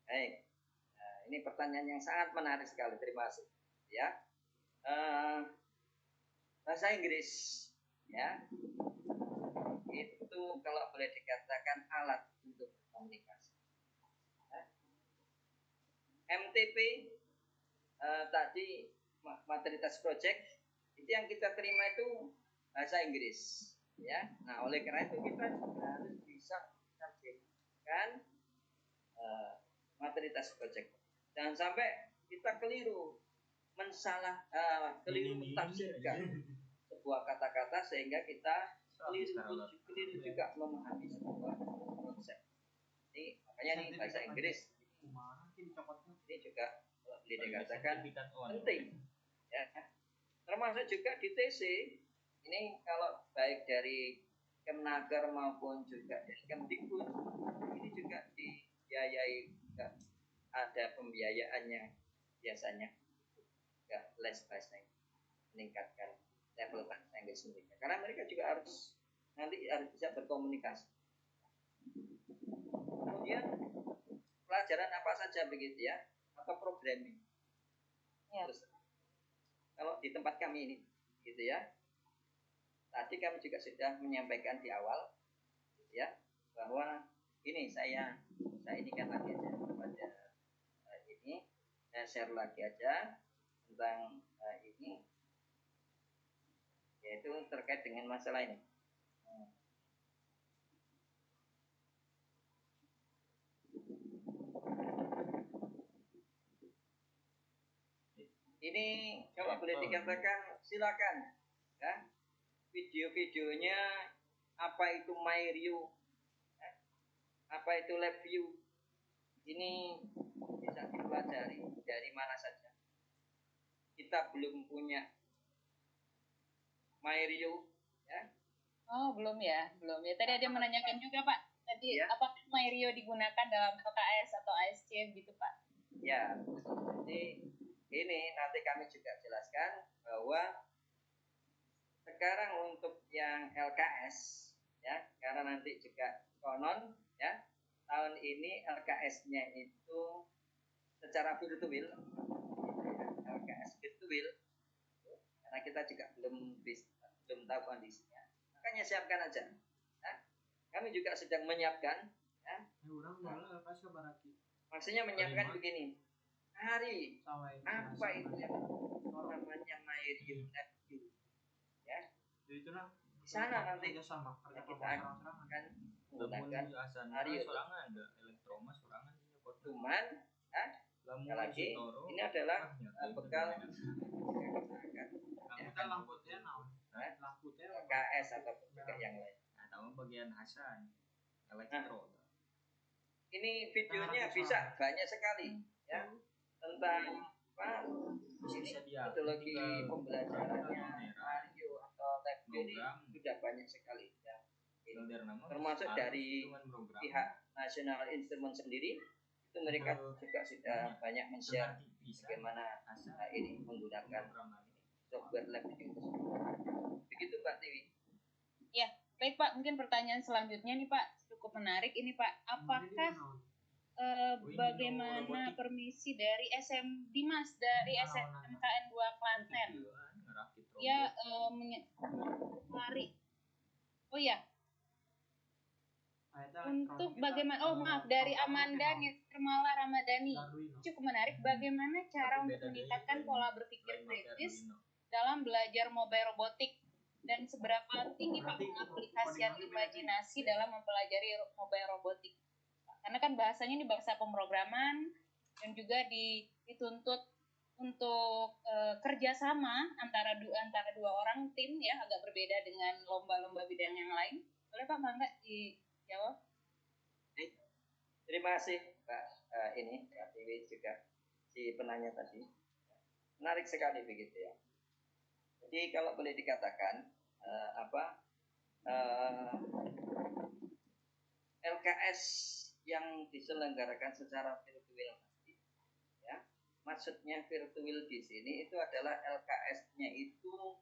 Baik, ini pertanyaan yang sangat menarik sekali. Terima kasih. Ya, bahasa Inggris, ya, itu kalau boleh dikatakan alat untuk komunikasi. MTP tadi materi tes project itu yang kita terima itu bahasa Inggris, ya. Nah, oleh karena itu kita harus bisa menerjemahkan materi tes project. Jangan sampai kita keliru mentafsirkan sebuah kata-kata sehingga kita keliru juga memahami sebuah konsep. Ini makanya nih bahasa Inggris ini juga boleh dikatakan penting, ya. Termasuk juga di TC ini, kalau baik dari Kemnaker maupun juga dari Kemdikbud ini juga dibiayai, juga ada pembiayaannya biasanya, juga les bahasa Inggris, meningkatkan level bahasa Inggris mereka, karena mereka juga harus bisa berkomunikasi. Kemudian pelajaran apa saja begitu ya, atau programming. Ya. Terus kalau di tempat kami ini, gitu ya. Tadi kami juga sudah menyampaikan di awal, gitu ya, bahwa ini saya inikan lagi aja kepada ini, saya share lagi aja tentang ini, yaitu terkait dengan masalah ini. Ini kalau boleh dikatakan silakan ya, video-videonya apa itu my review, ya, apa itu lab view, ini bisa dipelajari dari mana saja. Kita belum punya my review ya. Oh, belum ya. Tadi ada yang menanyakan juga, Pak. Tadi ya. apakah MyRio digunakan dalam LKS atau ASC gitu, Pak? Ya, jadi ini nanti kami juga jelaskan bahwa sekarang untuk yang LKS ya, karena nanti juga konon ya, tahun ini LKS-nya itu secara virtual, LKS virtual, karena kita juga belum tahu kondisinya. Makanya siapkan aja. Ya. Kami juga sedang menyiapkan. Ya. Maksudnya menyiapkan begini. Hari apa itu yang namanya MyReview ya. Di sana nanti kita akan menggunakan hari cuman lagi ini adalah bekal KS atau juga yang lain. Bagian Hasan elektro. Ini videonya bisa banyak sekali ya, tentang apa metodologi pembelajarannya Mario atau lab ini sudah banyak sekali ya. Termasuk dari pihak National Instrument sendiri itu mereka juga sudah banyak men-share bagaimana ini menggunakan software lab itu. Begitu Pak Tiwi. Ya, baik Pak. Mungkin pertanyaan selanjutnya nih Pak, cukup menarik ini Pak. Apakah bagaimana permisi dari Dimas dari SMKN 2 Klaten? Ya, oh ya. Untuk bagaimana, dari Amanda Nirmala Ramadhani, cukup menarik bagaimana cara untuk meningkatkan pola berpikir kritis dalam belajar mobile robotik dan seberapa tinggi Pak pengaplikasian imajinasi dalam mempelajari mobile robotik. Karena kan bahasanya ini bahasa pemrograman dan juga dituntut untuk kerjasama antara dua orang tim ya, agak berbeda dengan lomba-lomba bidang yang lain. Boleh Pak Mangga dijawab? Terima kasih Pak ini Pak Dewi juga si penanya tadi. Menarik sekali begitu ya. Jadi kalau boleh dikatakan LKS yang diselenggarakan secara virtual tadi, ya, maksudnya virtual di sini itu adalah LKS-nya itu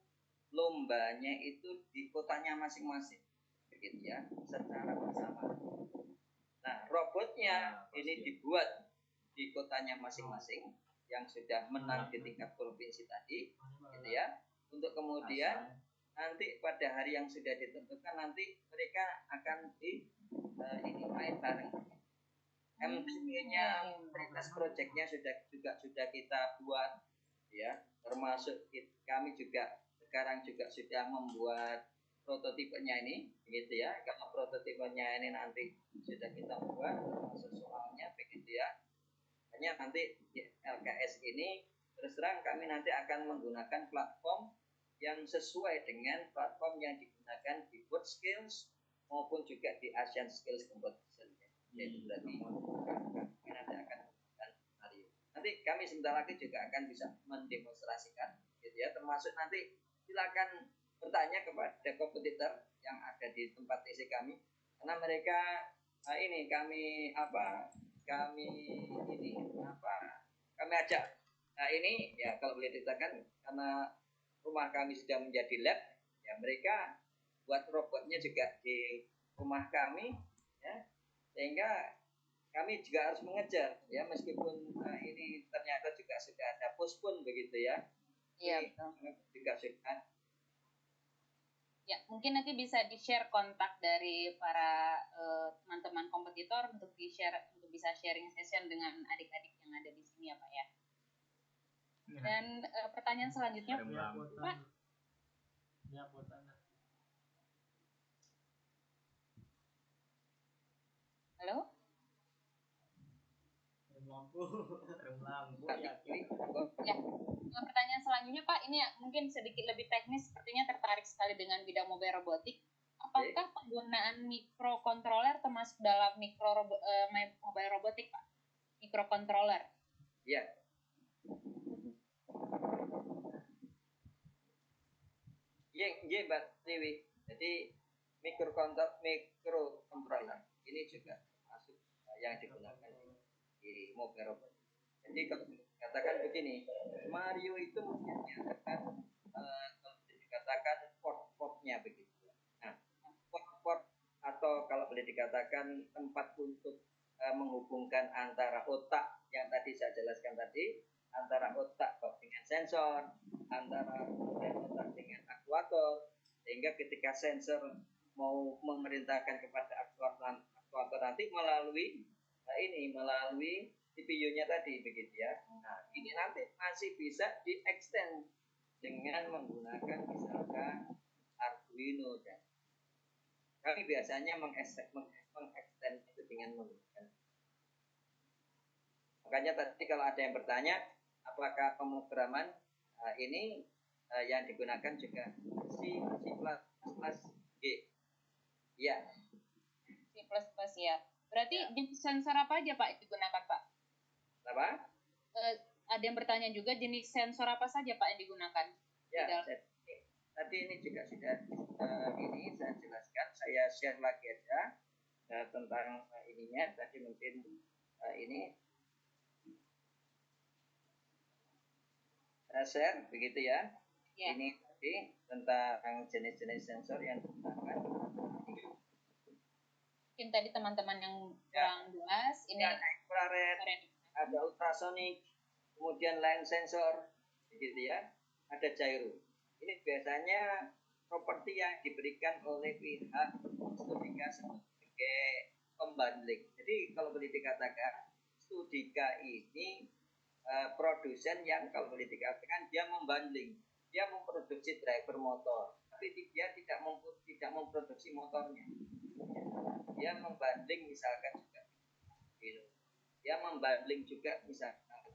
lombanya itu di kotanya masing-masing, begitu ya, secara bersama. Nah, robotnya ini dibuat di kotanya masing-masing yang sudah menang di tingkat provinsi tadi, gitu ya. Untuk kemudian nanti pada hari yang sudah ditentukan nanti mereka akan ini main bareng. MTP-nya, prioritas project-nya sudah kita buat, ya. Termasuk kami juga sekarang juga sudah membuat prototipenya ini, begitu ya. Kalau prototipenya ini nanti sudah kita buat, termasuk soalnya, begitu ya. Hanya nanti LKS ini terus terang kami nanti akan menggunakan platform yang sesuai dengan platform yang digunakan di World Skills maupun juga di Asian Skills Competition. Jadi berarti kami nanti akan menggunakan Mario. Nanti kami sebentar lagi juga akan bisa mendemonstrasikan, gitu ya. Termasuk nanti silakan bertanya kepada kompetitor yang ada di tempat TC kami, karena mereka kami ajak. Nah ini ya kalau boleh dikatakan karena rumah kami sudah menjadi lab, ya mereka buat robotnya juga di rumah kami, ya sehingga kami juga harus mengejar, ya meskipun ini ternyata juga sudah ada postpone begitu ya. Iya. Juga sudah. Ya mungkin nanti bisa di-share kontak dari para teman-teman kompetitor untuk bisa sharing session dengan adik-adik yang ada di sini ya Pak ya. Dan pertanyaan selanjutnya Pak. Halo? lampu ya. Ya, pertanyaan selanjutnya Pak, ini mungkin sedikit lebih teknis, sepertinya tertarik sekali dengan bidang mobile robotik. Apakah penggunaan microcontroller termasuk dalam mobile robotik Pak? Microcontroller. Iya. Iya Mbak Dewi. Jadi microcontroller ini juga masuk yang digunakan di mobile robot. Jadi kalau katakan begini, Mario itu mungkin dikatakan kalau dikatakan port-portnya begitu. Nah, port atau kalau boleh dikatakan tempat untuk menghubungkan antara otak yang tadi saya jelaskan tadi, antara otak dengan sensor, antara otak dengan aktuator, sehingga ketika sensor mau memerintahkan kepada aktuator nanti melalui CPU-nya tadi begitu ya. Nah, ini nanti masih bisa di-extend dengan menggunakan misalkan Arduino dan kami biasanya mengextend itu dengan menggunakan. Makanya tadi kalau ada yang bertanya apakah pemrograman ini yang digunakan juga C++, G. Ya. C++ ya. Berarti jenis sensor apa aja Pak yang digunakan Pak? Apa? Ada yang bertanya juga jenis sensor apa saja Pak yang digunakan? Ya, tadi ini juga sudah ini saya jelaskan, saya share lagi aja tentang ininya. Tadi mungkin ini share begitu ya. Ya. Ini tadi tentang jenis-jenis sensor yang digunakan. Mungkin tadi teman-teman yang kurang jelas, ini infrared, ada ultrasonic, kemudian line sensor, begitu ya. Ada gyro. Ini biasanya properti yang diberikan oleh pihak Studika sebagai pembanding. Jadi kalau boleh dikatakan Studika ini produsen yang kalau boleh dikatakan dia membanding, dia memproduksi driver motor, tapi dia tidak memproduksi motornya. Dia membanding misalkan juga, dia membanding juga misalkan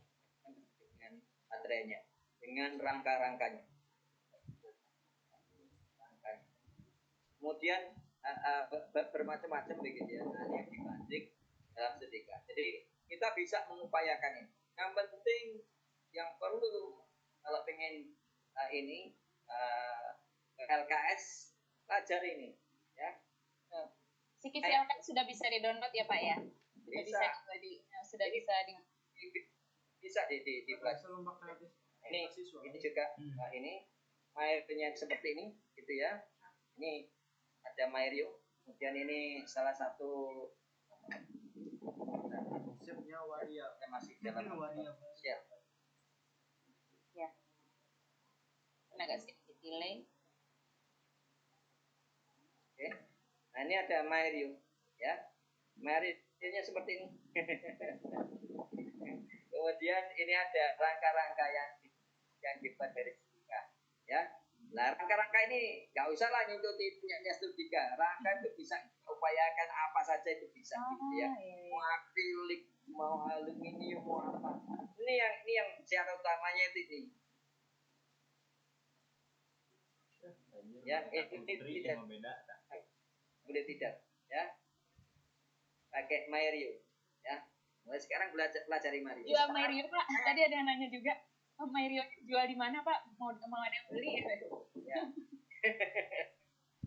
dengan baterainya, dengan rangka-rangkanya. Kemudian bermacam-macam begitu ya, yang dibanding dalam Studika. Jadi kita bisa mengupayakan ini. Yang penting yang perlu kalau pengen LKS pelajar ini ya. CKC LKS sudah bisa di-download ya Pak ya? Sudah bisa di pelajari. Ini juga ini Mario-nya seperti ini gitu ya. Ini ada Mario, kemudian ini salah satu konsepnya Waria. Masih dalam siap. Ya. Agak sedikit delay. Oke. Nah, ini ada Mario ya. Mario-nya seperti ini. Kemudian ini ada rangka-rangka yang dibuat dari Studika ya. Nah, rangka-rangka ini nggak usah lah ngikuti punyanya Studika. Rangka itu bisa upayakan apa saja itu bisa gitu ya. Mau akrilik, mau aluminium, mau apa. Ini yang syarat utamanya itu ini. Ya, ini tidak boleh tidak ya. Pakai Mario ya. Mulai sekarang pelajari Mario. Jual Mario Pak. Tadi ada yang nanya juga. Mario jual di mana Pak? Mau ada yang beli ya?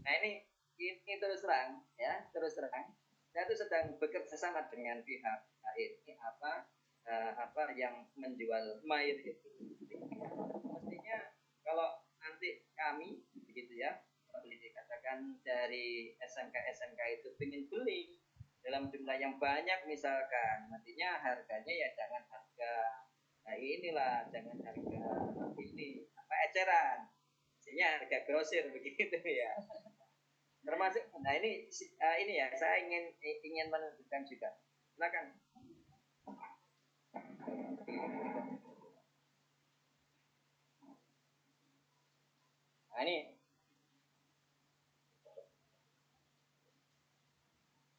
Nah ini terus terang ya, terus terang. Saya itu sedang bekerja sama dengan pihak ini apa yang menjual Mario itu. Mestinya kalau nanti kami begitu ya, boleh dikatakan dari SMK itu ingin beli dalam jumlah yang banyak misalkan, nantinya harganya ya jangan harga jangan harga ini eceran, maksudnya harga grosir begitu ya. Termasuk nah ini ya saya ingin menunjukkan juga. Silakan. Nah ini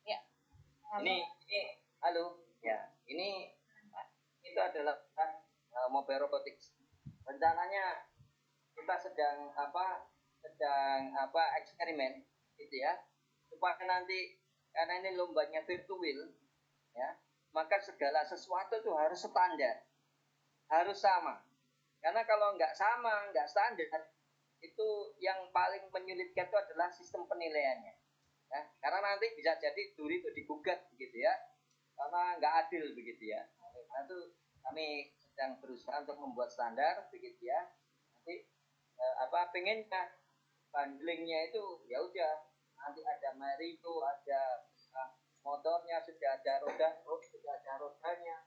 ya. Ini halo ya, ini itu adalah mobile robotics. Rencananya kita sedang eksperimen gitu ya, supaya nanti karena ini lombanya virtual ya, maka segala sesuatu itu harus standar, harus sama. Karena kalau nggak sama, nggak standar, itu yang paling menyulitkan itu adalah sistem penilaiannya. Ya, karena nanti bisa jadi juri itu digugat begitu ya, karena nggak adil begitu ya. Nah, itu kami sedang berusaha untuk membuat standar begitu ya. Nanti pengennya bundlingnya itu ya udah nanti ada Mario, ada motornya, sudah ada rodanya.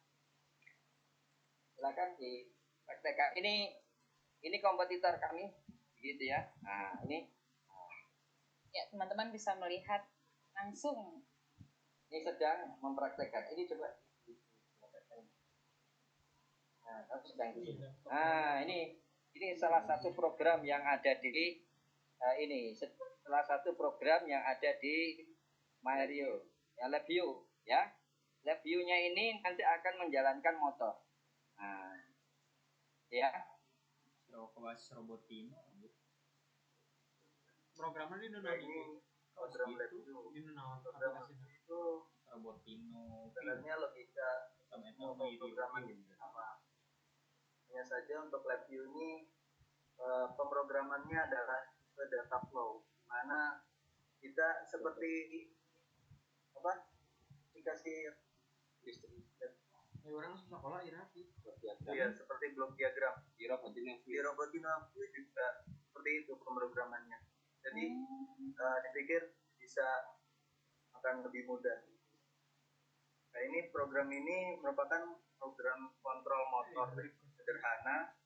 Silakan dipraktekkan. Ini kompetitor kami gitu ya. Nah, ini ya teman-teman bisa melihat langsung. Ini sedang mempraktekkan. Ini coba. Ini salah satu program yang ada di salah satu program yang ada di Mario ya, LabVIEW ya. LabVIEW-nya ini nanti akan menjalankan motor. Nah, ya. Kelas Robotino. Programnya di Nona ini program LabVIEW. Di Nona aplikasinya itu Robotino. Sebenarnya logika pemrograman itu sama. Hanya saja untuk LabVIEW ini pemrogramannya adalah data flow, di mana kita seperti dikasih listrik. Orang sekolah iya, seperti blok diagram. Di Robotino juga seperti itu pemrogramannya. Jadi dipikir bisa akan lebih mudah. Nah, ini program ini merupakan program kontrol motor sederhana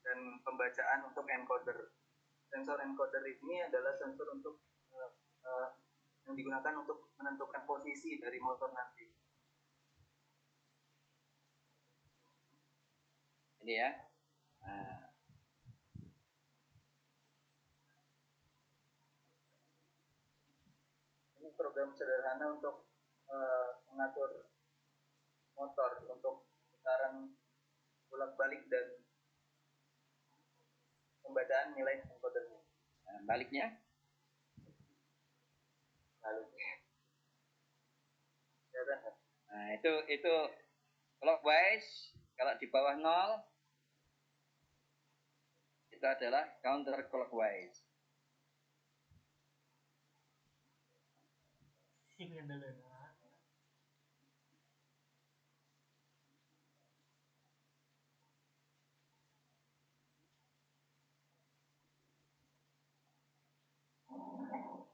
dan pembacaan untuk encoder. Sensor encoder ini adalah sensor untuk yang digunakan untuk menentukan posisi dari motor nanti. Ini ya. Nah. Ini program sederhana untuk mengatur motor untuk putaran bolak-balik dan pembacaan nilai encodernya. Nah, baliknya. Nah, itu clockwise. Kalau di bawah 0 itu adalah counter clockwise.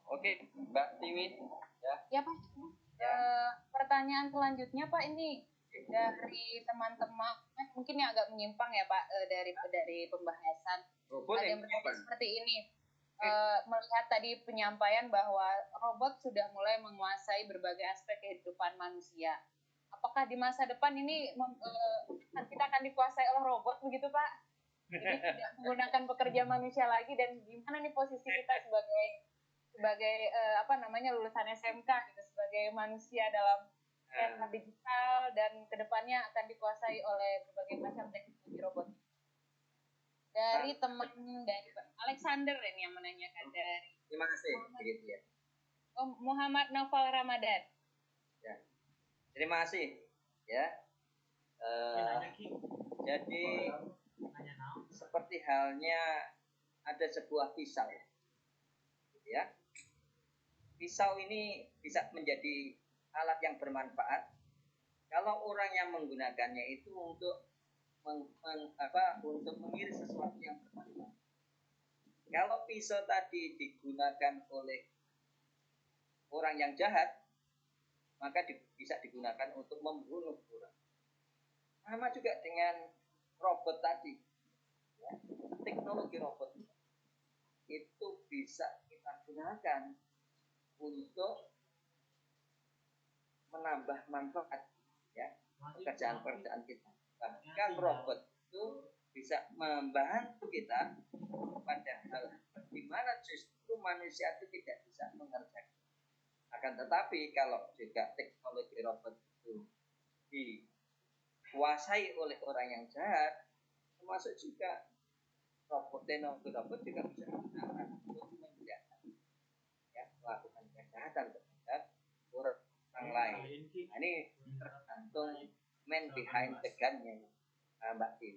Oke, Mbak Tiwi ya. Ya Pak. Pertanyaan selanjutnya Pak, ini dari teman-teman mungkin yang agak menyimpang ya Pak dari pembahasan. Ada yang bertanya seperti ini. Melihat tadi penyampaian bahwa robot sudah mulai menguasai berbagai aspek kehidupan manusia. Apakah di masa depan ini kita akan dikuasai oleh robot begitu Pak? Jadi tidak menggunakan pekerja manusia lagi, dan gimana nih posisi kita sebagai lulusan SMK gitu, sebagai manusia dalam era digital dan kedepannya akan dikuasai oleh berbagai macam teknologi robot. Dari teman dari Alexander ini yang menanyakan dari. Terima kasih. Begitu ya. Muhammad Novel Ramadan. Ya. Terima kasih. Ya. Jadi seperti halnya ada sebuah pisau, ya. Pisau ini bisa menjadi alat yang bermanfaat kalau orang yang menggunakannya itu untuk untuk mengiris sesuatu yang bermanfaat. Kalau pisau tadi digunakan oleh orang yang jahat, maka bisa digunakan untuk membunuh orang. Sama juga dengan robot tadi, ya. Teknologi robot itu bisa kita gunakan untuk menambah manfaat, ya, pekerjaan kita. Bahkan robot itu bisa membantu kita pada hal di mana justru manusia itu tidak bisa mengerjakan. Akan tetapi kalau juga teknologi robot itu dikuasai oleh orang yang jahat, termasuk juga robot teknologi robot juga bisa digunakan untuk melakukan kejahatan terhadap orang lain. Nah, ini tergantung man behind the gun-nya, Mbak Tim.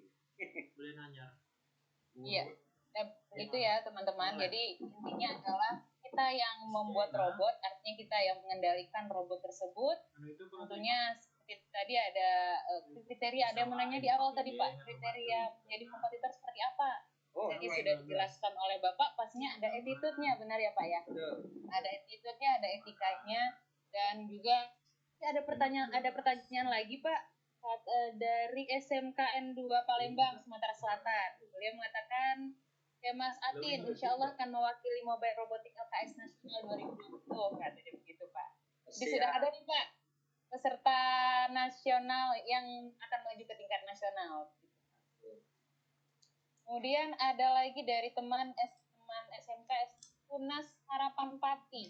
Boleh nanya? Iya, begitu ya teman-teman. Jadi intinya adalah kita yang membuat robot, artinya kita yang mengendalikan robot tersebut. Tentunya seperti tadi ada kriteria, ada yang menanya di awal tadi Pak, kriteria menjadi kompetitor seperti apa? Jadi sudah dijelaskan oleh Bapak, pastinya ada attitude-nya, benar ya Pak ya? Ada attitude-nya, ada etikanya, dan juga ada pertanyaan lagi Pak. Dari SMKN 2 Palembang, Sumatera Selatan. Beliau mengatakan, ya Mas Atin, insya Allah akan mewakili Mobile Robotic LKS Nasional 2020, katanya begitu Pak. Jadi sudah ada nih Pak, peserta nasional yang akan maju ke tingkat nasional. Kemudian ada lagi dari teman SMK Unas Harapan Pati.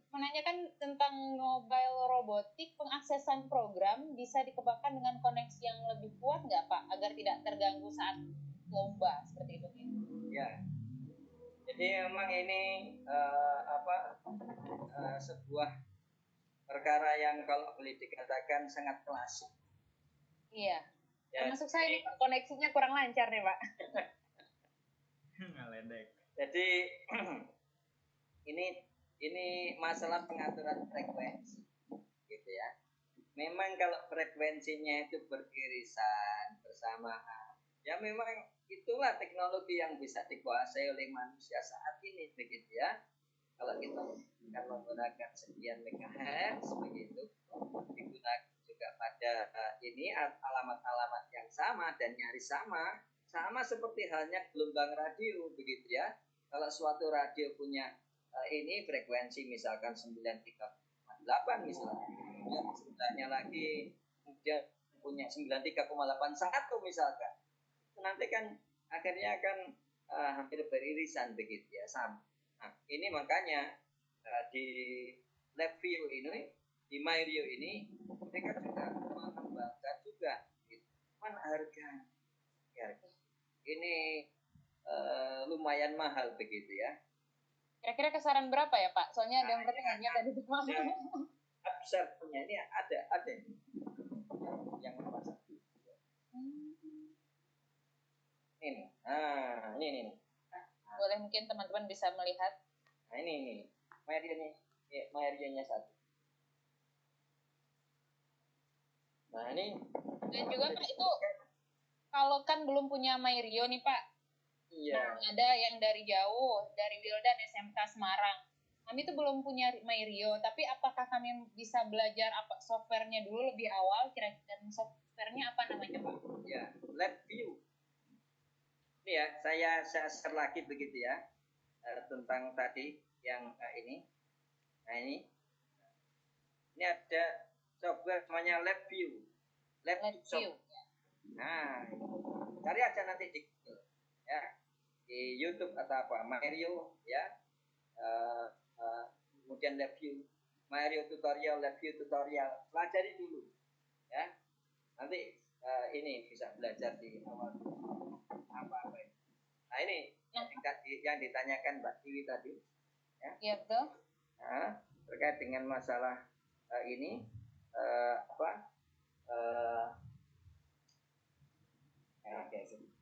Menanyakan tentang mobile robotik, pengaksesan program bisa dikembangkan dengan koneksi yang lebih kuat nggak Pak, agar tidak terganggu saat lomba seperti itu? Ya, jadi memang ini sebuah perkara yang kalau boleh dikatakan sangat klasik. Iya. Ya. Termasuk saya nih Pak, koneksinya kurang lancar nih Pak. Ngeledek. Jadi ini masalah pengaturan frekuensi, gitu ya. Memang kalau frekuensinya itu beririsan bersamaan, ya memang itulah teknologi yang bisa dikuasai oleh manusia saat ini, begitu ya. Kalau kita akan menggunakan sekian megahertz, begitu, digunakan juga pada ini alamat-alamat yang sama dan nyaris sama seperti halnya gelombang radio, begitu ya. Kalau suatu radio punya ini frekuensi misalkan 93,8 misalnya, kemudian sebelahnya lagi kemudian punya 93,81 misalkan, nanti kan akhirnya akan hampir beririsan begitu ya, sama. Nah, ini makanya di LabVIEW ini, di MyRio ini mereka juga mengembangkan juga gitu. harga ini lumayan mahal begitu ya. Kira-kira kisaran berapa ya Pak? Soalnya ada yang bertanya tadi di mana. Observernya ini ada yang memasang. Ini. Boleh mungkin teman-teman bisa melihat. Nah ini Mayornya satu. Nah ini. Dan juga Pak itu kalau kan belum punya MyRio nih Pak. Iya. Nah, ada yang dari jauh, dari Wildan SMK Semarang. Kami itu belum punya MyRio, tapi apakah kami bisa belajar softwarenya dulu lebih awal? Kira-kira softwarenya apa namanya Pak? Ya, LabVIEW. Ini ya, saya share lagi begitu ya tentang tadi yang ini. Nah ini ada software namanya LabVIEW. LabVIEW. Nah, cari aja nanti di Google ya, di YouTube atau apa, MyRio ya, kemudian LabVIEW, MyRio tutorial, LabVIEW tutorial, pelajari dulu ya. Nanti ini bisa belajar di awal apa ini. Nah ini yang ditanyakan Mbak Tiwi tadi ya. Iya betul. Nah, terkait dengan masalah ini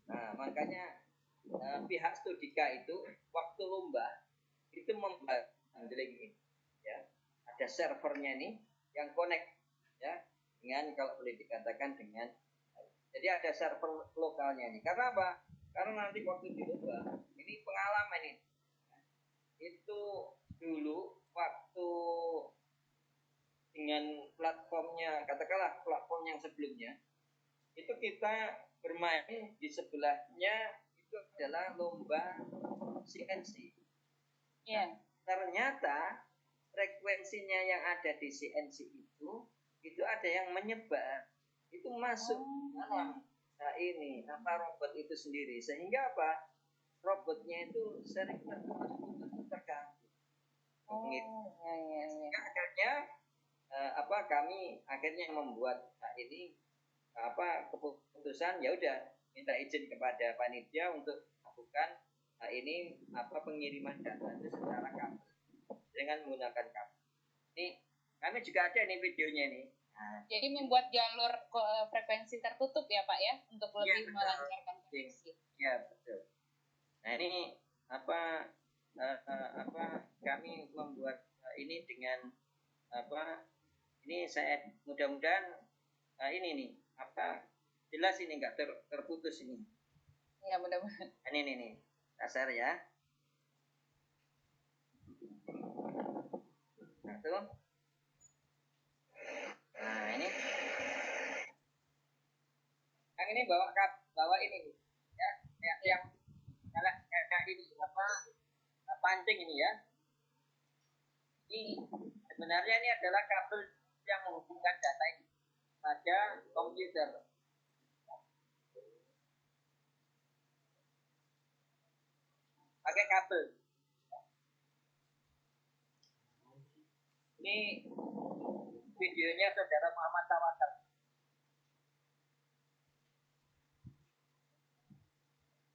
Nah, makanya pihak Studika itu waktu lomba itu membuat handling ya. Ada servernya nih yang connect ya dengan, kalau boleh dikatakan dengan, jadi ada server lokalnya nih. Karena apa? Karena nanti waktu di lomba ini pengalaman ini. Itu dulu waktu dengan platformnya, katakanlah platform yang sebelumnya, itu kita bermain di sebelahnya itu adalah lomba CNC. Yeah. Ternyata frekuensinya yang ada di CNC itu ada yang menyebar, itu masuk dalam ini robot itu sendiri, sehingga apa? Robotnya itu sering terganggu. Sehingga akhirnya kami akhirnya membuat ini keputusan ya udah minta izin kepada panitia untuk melakukan ini pengiriman data itu secara kabel dengan menggunakan kabel. Ini kami juga ada nih videonya nih. Nah, jadi membuat jalur frekuensi tertutup ya Pak ya untuk lebih melancarkan koneksi. Iya betul. Nah ini kami membuat ini dengan ini saya mudah-mudahan ini nih jelas ini nggak terputus ini. Ya mudah-mudahan. Ini nih dasar ya. Nah tuh. Nah ini. Yang ini bawa ini ya yang ini pancing ini ya. Ini sebenarnya ini adalah kabel yang menghubungkan data ini pada komputer. Pakai kabel. Ini videonya saudara Muhammad Tawakal.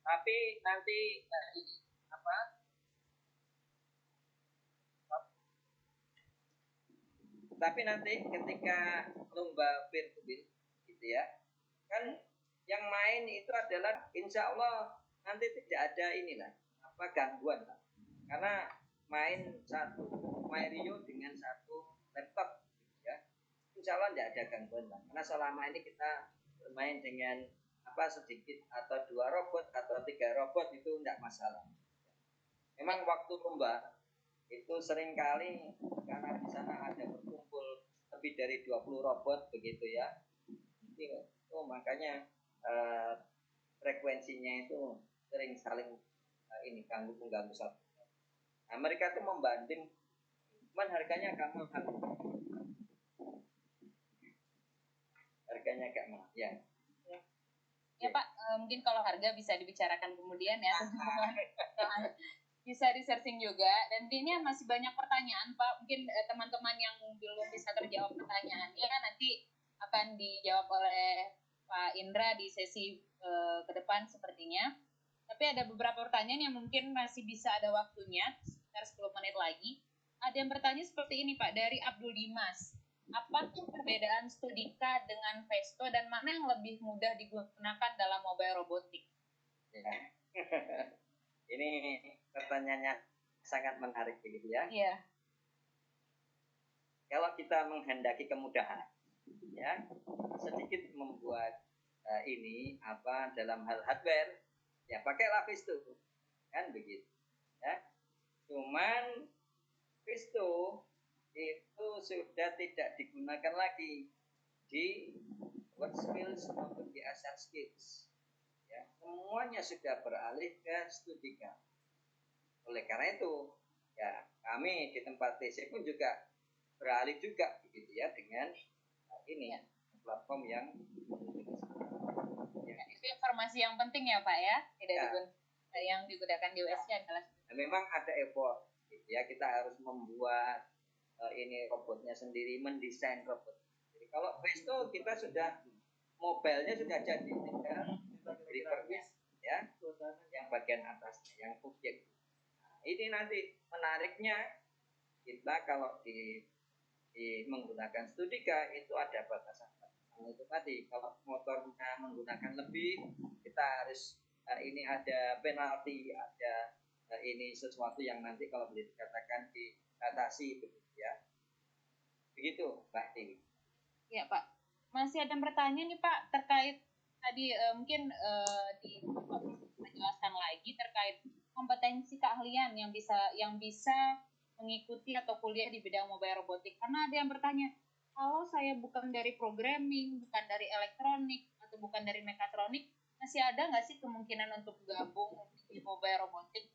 Tapi nanti tapi nanti ketika lomba peer-to-peer gitu ya, kan yang main itu adalah insya Allah nanti tidak ada inilah gangguan lah. Karena main Rio dengan satu laptop gitu ya, insya Allah tidak ada gangguan lah. Karena selama ini kita bermain dengan sedikit atau 2 robot atau 3 robot itu tidak masalah. Memang waktu lomba itu seringkali karena di sana ada berkumpul lebih dari 20 robot begitu ya. Itu makanya frekuensinya itu sering saling mengganggu satu. Nah, mereka itu membanding, cuman harganya agak mahal. Harganya agak mahal ya. Ya Pak, mungkin kalau harga bisa dibicarakan kemudian ya. Bisa di-searching juga, dan ini masih banyak pertanyaan Pak. Mungkin teman-teman yang belum bisa terjawab pertanyaannya nanti akan dijawab oleh Pak Indra di sesi ke depan sepertinya. Tapi ada beberapa pertanyaan yang mungkin masih bisa ada waktunya, sekitar 10 menit lagi. Ada yang bertanya seperti ini Pak, dari Abdul Dimas. Apa perbedaan Studica dengan Festo dan mana yang lebih mudah digunakan dalam mobile robotik? Ya. Ini pertanyaannya sangat menarik begitu ya. Iya. Kalau kita menghendaki kemudahan, ya sedikit membuat ini dalam hal hardware, ya pakailah Visto, kan begitu. Ya. Cuman Visto itu sudah tidak digunakan lagi di WordSkills maupun di Asset Skills. Ya, semuanya sudah beralih ke Studica. Oleh karena itu, ya kami di tempat TC pun juga beralih juga begitu ya dengan ini platform yang itu informasi yang penting ya Pak ya, yang digunakan di USC adalah memang ada effort gitu ya, kita harus membuat ini robotnya sendiri, mendesain robot. Jadi kalau Presto kita sudah mobilenya sudah jadi, tinggal reverse ya, yang bagian atasnya, yang objek. Nah, ini nanti menariknya kita kalau di menggunakan Studica itu ada batasan. Itu tadi kalau motornya menggunakan lebih, kita harus ini ada penalti, ada ini sesuatu yang nanti kalau boleh dikatakan diatasi begitu ya. Begitu Mbak Dewi. Ya Pak, masih ada yang bertanya nih Pak terkait tadi mungkin menjelaskan lagi terkait kompetensi keahlian yang bisa mengikuti atau kuliah di bidang mobile robotik. Karena ada yang bertanya, kalau saya bukan dari programming, bukan dari elektronik, atau bukan dari mekatronik, masih ada nggak sih kemungkinan untuk gabung di mobile robotik?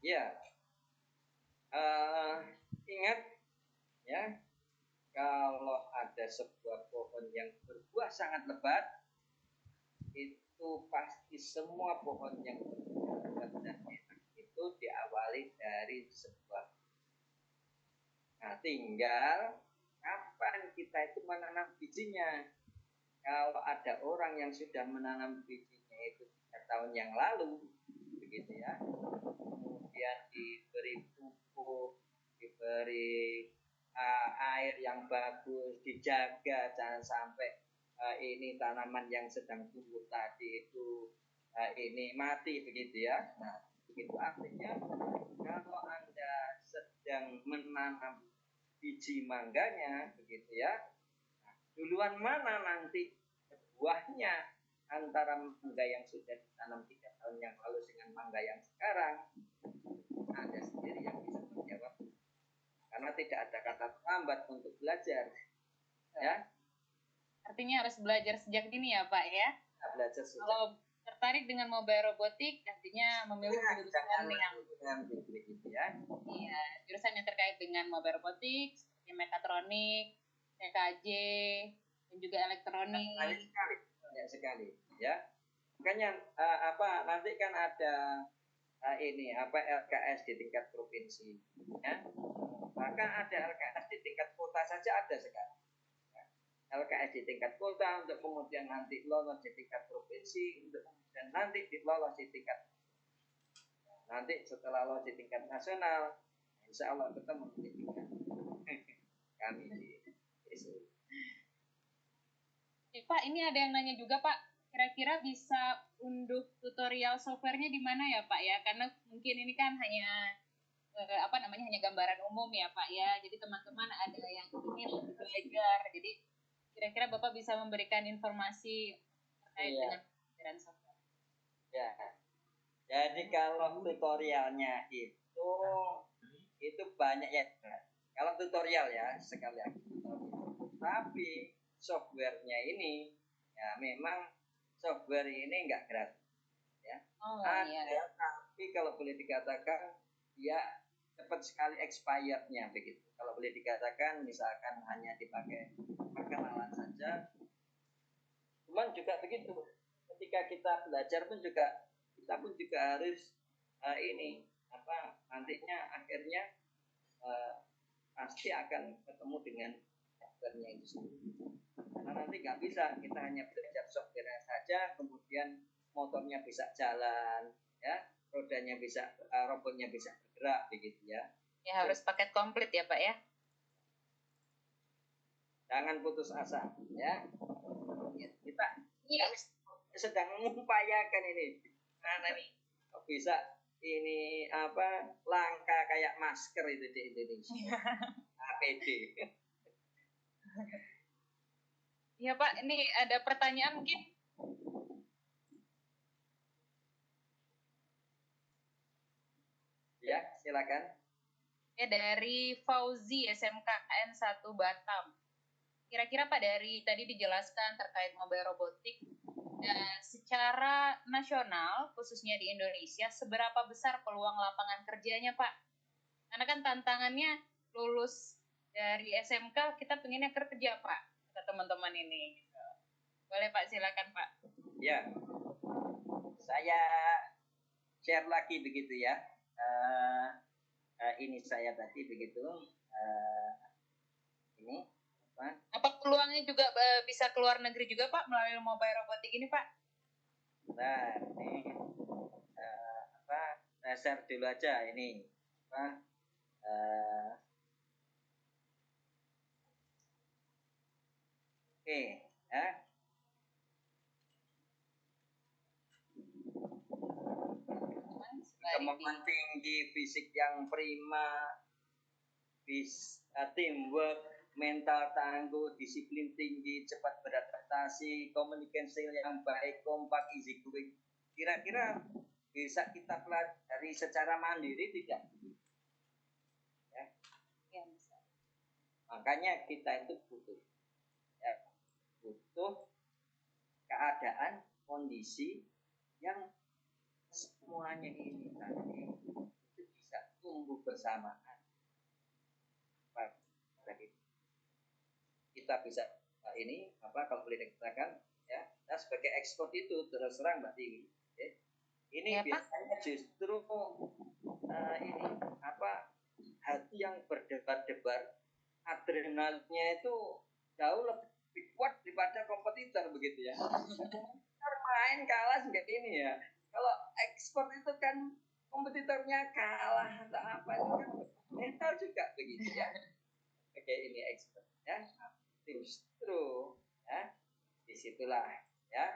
Ya, ingat ya, kalau ada sebuah pohon yang berbuah sangat lebat, itu pasti semua pohon yang berbuah lebat dan enak itu diawali dari sebuah. Nah, tinggal kapan kita itu menanam bijinya. Kalau ada orang yang sudah menanam bijinya itu 3 tahun yang lalu, begitu ya, kemudian diberi pupuk, diberi air yang bagus, dijaga, jangan sampai ini tanaman yang sedang tumbuh tadi itu ini mati, begitu ya. Nah, begitu artinya kalau Anda sedang menanam biji mangganya, begitu ya, nah, duluan mana nanti buahnya antara mangga yang sudah ditanam 3 tahun yang lalu dengan mangga yang sekarang? Anda sendiri yang bisa menjawab, karena tidak ada kata terlambat untuk belajar, ya. Artinya harus belajar sejak dini ya Pak ya. Belajar sejak. Kalau tertarik dengan mobile robotik, artinya memilih jurusan yang begitu ya. Iya, jurusan yang terkait dengan mobile robotik, seperti mekatronik, TKJ, dan juga elektronik. Banyak sekali, ya. Makanya nanti kan ada LKS di tingkat provinsi, ya. Bahkan ada LKS di tingkat kota saja ada sekarang. LKS di tingkat kota untuk kemudian nanti lolos di tingkat provinsi, untuk kemudian nanti lolos di tingkat, nanti setelah lolos di tingkat nasional, insya Allah ketemu di tingkat kami di ISU. Pak, ini ada yang nanya juga Pak, kira-kira bisa unduh tutorial softwarenya di mana ya Pak ya? Karena mungkin ini kan hanya hanya gambaran umum ya Pak ya. Jadi teman-teman ada yang ingin belajar. Jadi kira-kira Bapak bisa memberikan informasi terkait dengan pelajaran software. Ya. Jadi kalau tutorialnya itu banyak ya. Kalau tutorial ya sekali lagi tutorial. Tapi softwarenya ini ya memang software ini enggak gratis. Ya. Iya. Tapi kalau boleh dikatakan ya cepat sekali expirednya begitu. Kalau boleh dikatakan misalkan hanya dipakai perkenalan saja. Cuman juga begitu. Ketika kita belajar pun juga kita pun juga harus nantinya akhirnya pasti akan ketemu dengan softwarenya itu sendiri. Karena nanti nggak bisa kita hanya belajar softwarenya saja, kemudian motornya bisa jalan, ya, rodanya bisa, robotnya bisa bergerak, begitu ya. Ya harus paket komplit ya Pak ya. Jangan putus asa, ya. Kita sedang mengupayakan ini. Nah, nih bisa ini langka kayak masker itu di Indonesia. APD. Iya Pak, ini ada pertanyaan mungkin. Ya, silakan. Ya, dari Fauzi SMKN 1 Batam. Kira-kira Pak, dari tadi dijelaskan terkait mobile robotik, secara nasional khususnya di Indonesia, seberapa besar peluang lapangan kerjanya Pak? Karena kan tantangannya lulus dari SMK kita pengennya kerja Pak, kata teman-teman ini. Boleh Pak, silakan Pak. Ya, saya share lagi begitu ya. Ini saya tadi begitu. Ini apa peluangnya juga bisa keluar negeri juga Pak melalui mobile robotik ini Pak? Nah, ini share dulu aja ini oke ya. Kemampuan tinggi, fisik yang prima, teamwork, mental tangguh, disiplin tinggi, cepat beradaptasi, komunikasi yang baik, kompak, easy going. Kira-kira bisa kita pelajari secara mandiri tidak? Ya. Ya, bisa. Makanya kita itu butuh keadaan, kondisi yang semuanya ini tadi itu bisa tumbuh bersamaan. Kita bisa kalau boleh dikatakan ya, kita sebagai ekspor itu terus terang Mbak Tiwi. Ya. Ini ya, biasanya justru hati yang berdebar-debar adrenalinnya itu jauh lebih kuat daripada kompetitor begitu ya. Kompetitor main kalah nggak ini ya. Kalau ekspor itu kan kompetitornya kalah atau apa itu kan mental juga begitu ya. Oke, ini ekspor ya. Justru ya disitulah ya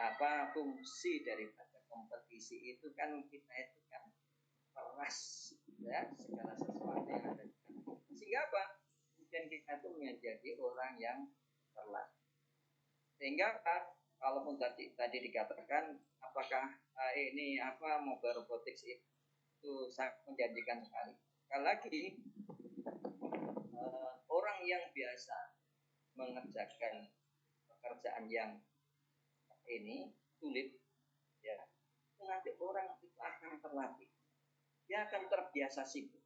apa fungsi daripada kompetisi itu kan kita itu kan peras ya segala sesuatu yang ada di dalam. Sehingga apa? Kemudian kita itu menjadi orang yang terlatih. Sehingga kalaupun tadi dikatakan apakah ini apa mobile robotics itu sangat menjanjikan sekali. Sekali lagi orang yang biasa mengerjakan pekerjaan yang ini sulit ya nanti orang itu akan terlatih, dia akan terbiasa sibuk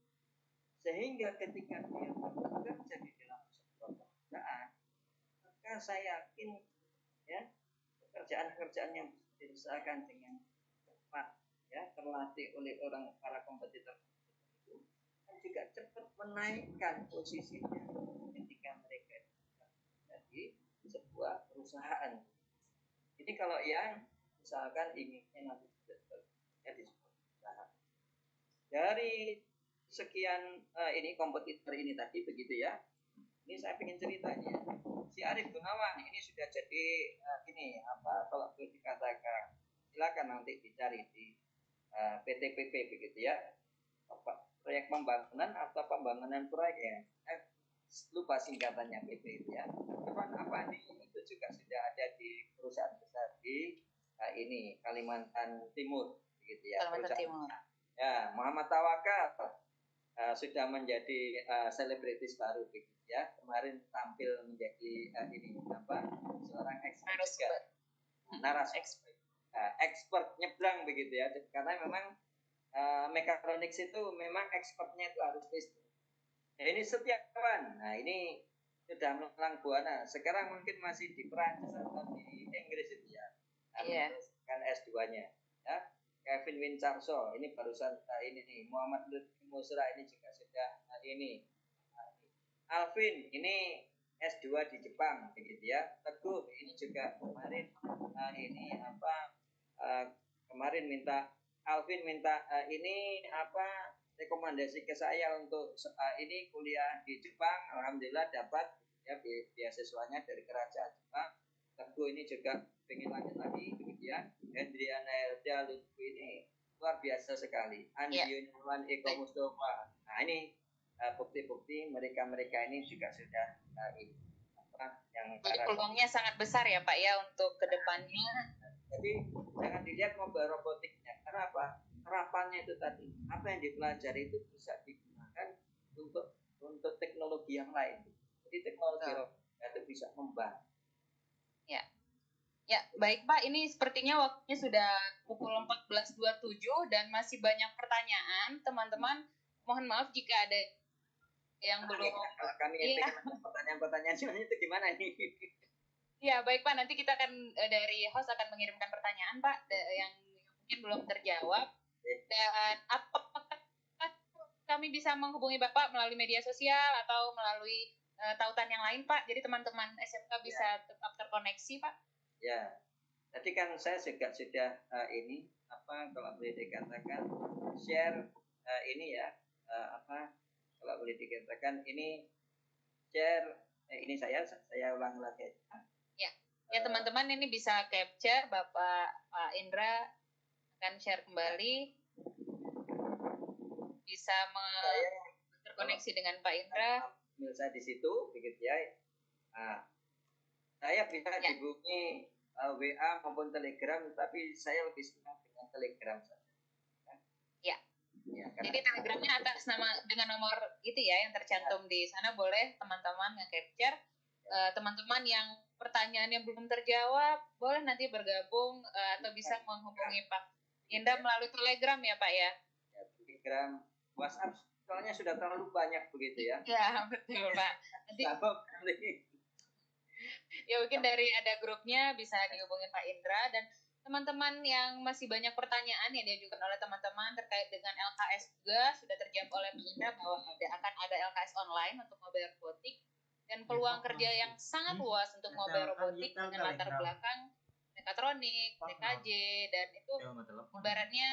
sehingga ketika dia bekerja di dalam sebuah pekerjaan maka saya yakin ya pekerjaan-pekerjaan yang diusahakan dengan cepat ya terlatih oleh para kompetitor itu kan juga cepat menaikkan posisinya ketika mereka jadi sebuah perusahaan. Ini kalau yang misalkan inginnya nanti jadi sebuah perusahaan. Dari sekian ini kompetitor ini tadi begitu ya. Ini saya ingin ceritanya. Si Arif Gunawan ini sudah jadi ini apa kalau boleh dikatakan silakan nanti dicari di PTPP begitu ya. Apa, proyek pembangunan atau pembangunan proyek ya. Lupa singkatannya PP itu ya. Apa nih itu juga sudah ada di perusahaan besar di ini Kalimantan Timur begitu ya. Kalimantan Timur. Ya, Muhammad Tawakal sudah menjadi selebritis baru begitu ya. Kemarin tampil menjadi ini apa? Seorang expert narasumber. Expert nyebrang begitu ya. Karena memang mekatronics itu memang expertnya itu harus listrik. Nah, ini Setiawan. Nah, ini sudah melalang buana. Sekarang mungkin masih di Perancis atau di Inggris itu ya. Kan S2-nya. Ya. Kevin Wincarso ini barusan ini nih. Muhammad Lutfi Musra ini juga sudah ini. Alvin ini S2 di Jepang begitu ya. Teguh ini juga kemarin ini apa kemarin Alvin minta ini apa rekomendasi ke saya untuk ini kuliah di Jepang. Alhamdulillah dapat ya beasiswanya dari kerajaan Jepang. Teguh ini juga pengen lanjut lagi begitu ya. Hendriana Elda Lutfi ini luar biasa sekali. Andi Yunarwan Eko Mustafa. Nah ini bukti-bukti mereka ini juga sudah ini apa yang jadi peluangnya sangat besar ya Pak ya untuk kedepannya. Jadi jangan dilihat mobile robotiknya karena apa? Terapannya itu tadi apa yang dipelajari itu bisa digunakan untuk teknologi yang lain. Jadi teknologi itu bisa membantu. Ya, baik Pak. Ini sepertinya waktunya sudah pukul 14.27 dan masih banyak pertanyaan, teman-teman. Mohon maaf jika ada yang belum. Kami pertanyaan-pertanyaan itu gimana nih? Ya, baik Pak. Nanti kita akan dari host akan mengirimkan pertanyaan Pak yang mungkin belum terjawab. Dan apakah kami bisa menghubungi Bapak melalui media sosial atau melalui tautan yang lain Pak? Jadi teman-teman SMK bisa tetap terkoneksi Pak. Ya, tadi kan saya juga sudah ini apa kalau boleh dikatakan share ini ya apa kalau boleh dikatakan ini share ini saya ulang lagi. Ya teman-teman ini bisa capture Bapak Pak Indra akan share kembali bisa terkoneksi dengan Pak Indra. Saya di situ begitu ya. Nah, saya bisa dihubungi WA maupun Telegram, tapi saya lebih senang dengan Telegram saja. Ya. Jadi Telegramnya atas nama dengan nomor itu ya yang tercantum di sana, boleh teman-teman nge-capture. Teman-teman yang pertanyaannya belum terjawab, boleh nanti bergabung atau bisa menghubungi Pak Indra melalui Telegram ya Pak ya. Telegram, WhatsApp soalnya sudah terlalu banyak begitu ya. Ya betul Pak. Nanti ya mungkin dari ada grupnya bisa dihubungi Pak Indra dan teman-teman yang masih banyak pertanyaan yang diajukan oleh teman-teman terkait dengan LKS juga sudah terjawab oleh Pak Indra bahwa akan ada LKS online untuk mobile robotik dan peluang kerja yang sangat luas untuk mobile robotik dengan latar belakang mekatronik, TKJ, dan itu ibaratnya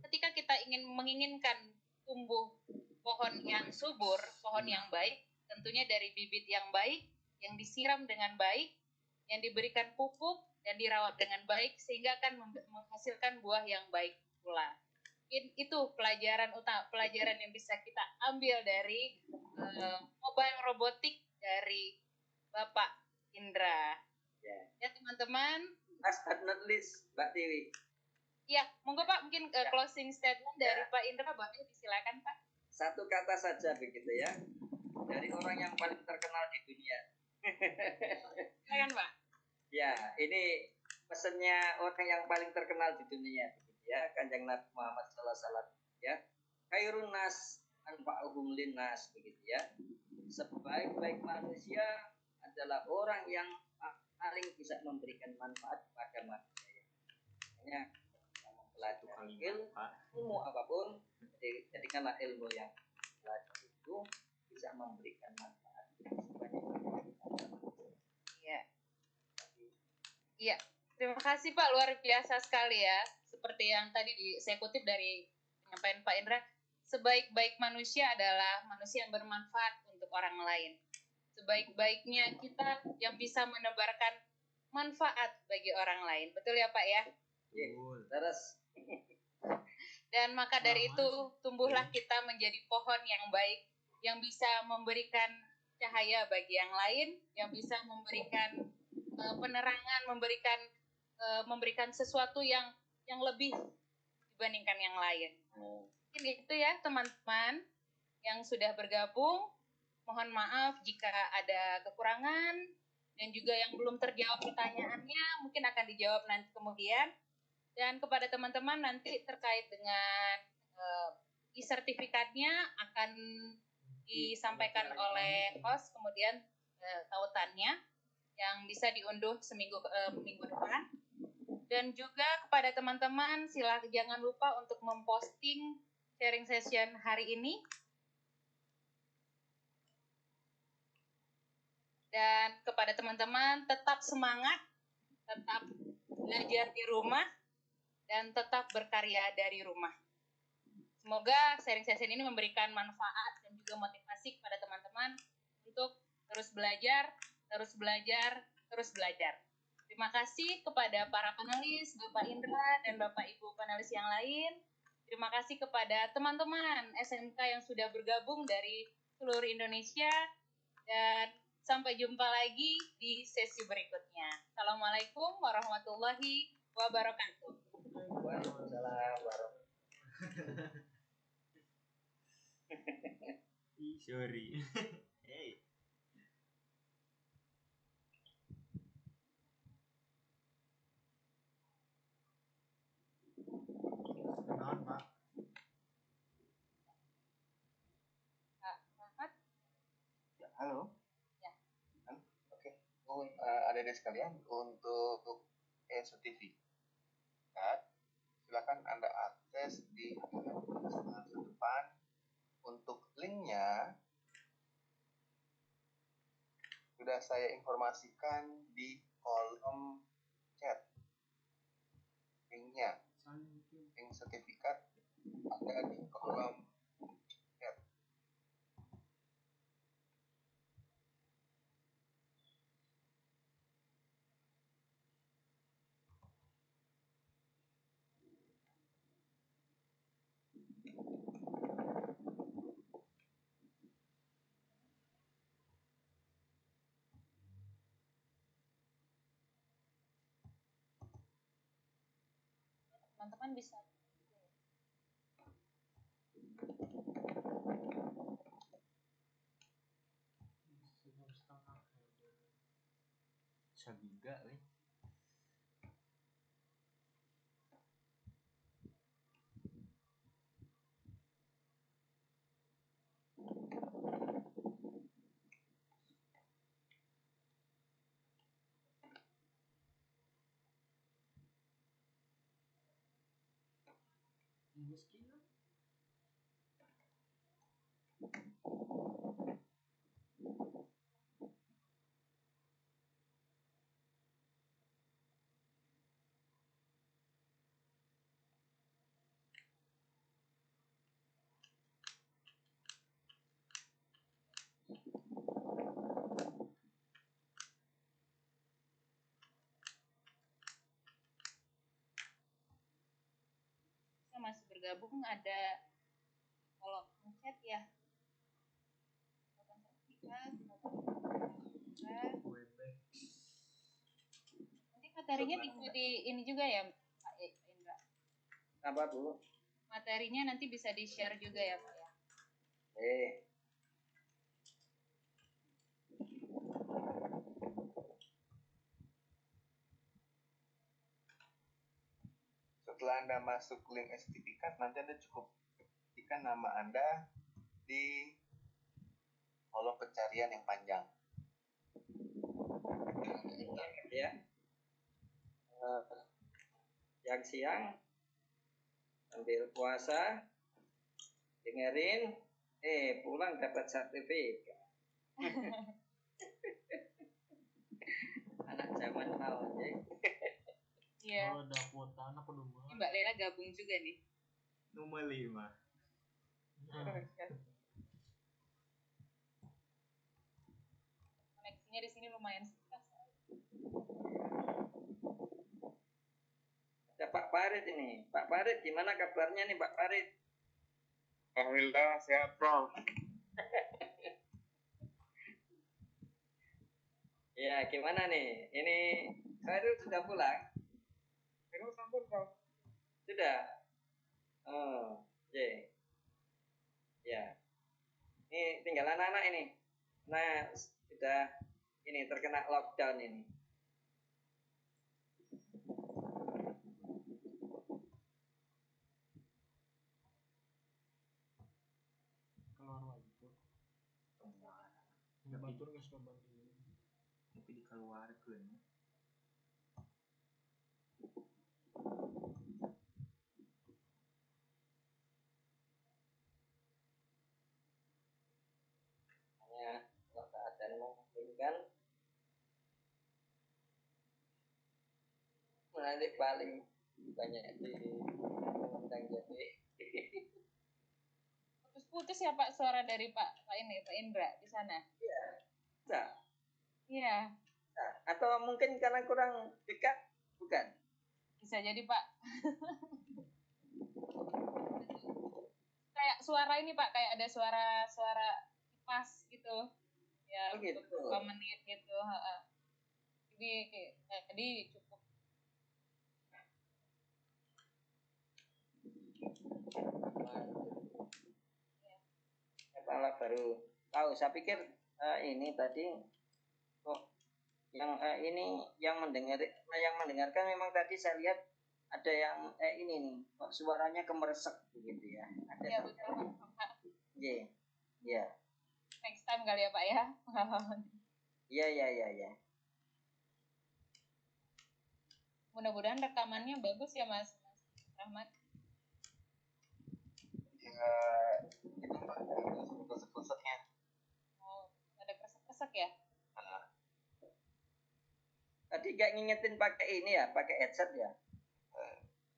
ketika kita menginginkan tumbuh pohon yang subur, pohon yang baik, tentunya dari bibit yang baik, yang disiram dengan baik, yang diberikan pupuk dan dirawat dengan baik sehingga akan menghasilkan buah yang baik pula. Itu pelajaran yang bisa kita ambil dari mobile robotik dari Bapak Indra. Ya teman-teman. Last but not least, Mbak Dewi. Ya, monggo Pak, mungkin closing statement dari Pak Indra, boleh disilakan Pak. Satu kata saja begitu ya, dari orang yang paling terkenal di dunia. Silakan Pak. Ya, ini pesannya orang yang paling terkenal di dunia, begitu ya, Kanjeng Nabi Muhammad SAW. Ya, khairun nas anfa'uhum linnas, begitu ya. Sebaik-baik manusia adalah orang yang paling bisa memberikan manfaat kepada manusia. Hanya mempelajari ilmu apapun, jadikanlah ilmu yang belajar itu bisa memberikan manfaat sebanyak-banyaknya. Iya. Iya, terima kasih Pak, luar biasa sekali ya. Seperti yang tadi saya kutip dari penyampaian Pak Indra, sebaik-baik manusia adalah manusia yang bermanfaat untuk orang lain. Sebaik-baiknya kita yang bisa menebarkan manfaat bagi orang lain. Betul ya Pak ya? Betul. Terus. Dan maka dari itu tumbuhlah kita menjadi pohon yang baik, yang bisa memberikan cahaya bagi yang lain, yang bisa memberikan penerangan, memberikan sesuatu yang lebih dibandingkan yang lain. Mungkin itu ya teman-teman yang sudah bergabung. Mohon maaf jika ada kekurangan dan juga yang belum terjawab pertanyaannya mungkin akan dijawab nanti kemudian. Dan kepada teman-teman nanti terkait dengan e-sertifikatnya akan disampaikan oleh host kemudian tautannya yang bisa diunduh minggu depan. Dan juga kepada teman-teman jangan lupa untuk memposting sharing session hari ini. Dan kepada teman-teman tetap semangat, tetap belajar di rumah, dan tetap berkarya dari rumah. Semoga sharing session ini memberikan manfaat dan juga motivasi kepada teman-teman untuk terus belajar, terus belajar, terus belajar. Terima kasih kepada para panelis, Bapak Indra dan Bapak Ibu panelis yang lain. Terima kasih kepada teman-teman SMK yang sudah bergabung dari seluruh Indonesia. Dan sampai jumpa lagi di sesi berikutnya. Assalamualaikum warahmatullahi wabarakatuh. Waalaikumsalam warahmatullahi. Sorry. Hey. Kenalan Pak. Rahmat. Ya, halo. Ya. Oke. Adik-adik sekalian, untuk e-sertifikat, silakan Anda akses di semester depan. Untuk linknya sudah saya informasikan di kolom chat. Linknya, link sertifikat ada di kolom chat. Teman-teman bisa Sabiga nih. Kemiskinan. Yang masih bergabung ada kolom chat ya. Webex. Nanti materinya bisa di ini juga ya Pak Indra. Apa Bu? Materinya nanti bisa di share juga ya Pak ya. Setelah Anda masuk link sertifikat, nanti Anda cukup ketikkan nama Anda di kolom pencarian yang panjang. Ya. Yang siang ambil puasa, dengerin, pulang dapat sertifikat. Anak zaman now ya. Iya. Oh, ada kuota anak udah Ini mulai. Mbak Lela gabung juga nih. Nomor 5. Koneksinya di sini lumayan susah. Ada Pak Farid ini. Pak Farid, gimana kabarnya nih Pak Farid? Alhamdulillah sehat, Prof. Ya, gimana nih? Ini Khairul sudah pulang? Khairul sampun, Prof. Sudah? Oh, ya. Ya. Ini tinggal anak-anak ini. Nah, sudah ini terkena lockdown ini. Keluar lagi tuh. Nggak batur nggak suka bantuin. Tapi dikeluarkan. Hanya kalau keadaan memungkinkan, nanti paling banyak di undang jadi. Putus-putus ya Pak suara dari Pak Indra di sana. Bisa. Iya. Nah, atau mungkin karena kurang dekat, bukan? Bisa jadi Pak. Kayak suara ini Pak, kayak ada suara kipas gitu. Ya, Oh, gitu. beberapa menit gitu. Jadi cukup. Malah baru tahu. Saya pikir ini tadi kok yang ini yang mendengarkan memang tadi saya lihat ada yang ini nih kok suaranya kemeresek begitu ya. Ada Iya betul Pak. Iya. Iya. Next time kali ya Pak ya pengalaman. Iya. Mudah-mudahan rekamannya bagus ya Mas Rahmat. Ya, itu Mbak, kesek-keseknya. Oh, ada kresek-kresek ya? Tadi gak ngingetin pakai ini ya, pakai headset ya.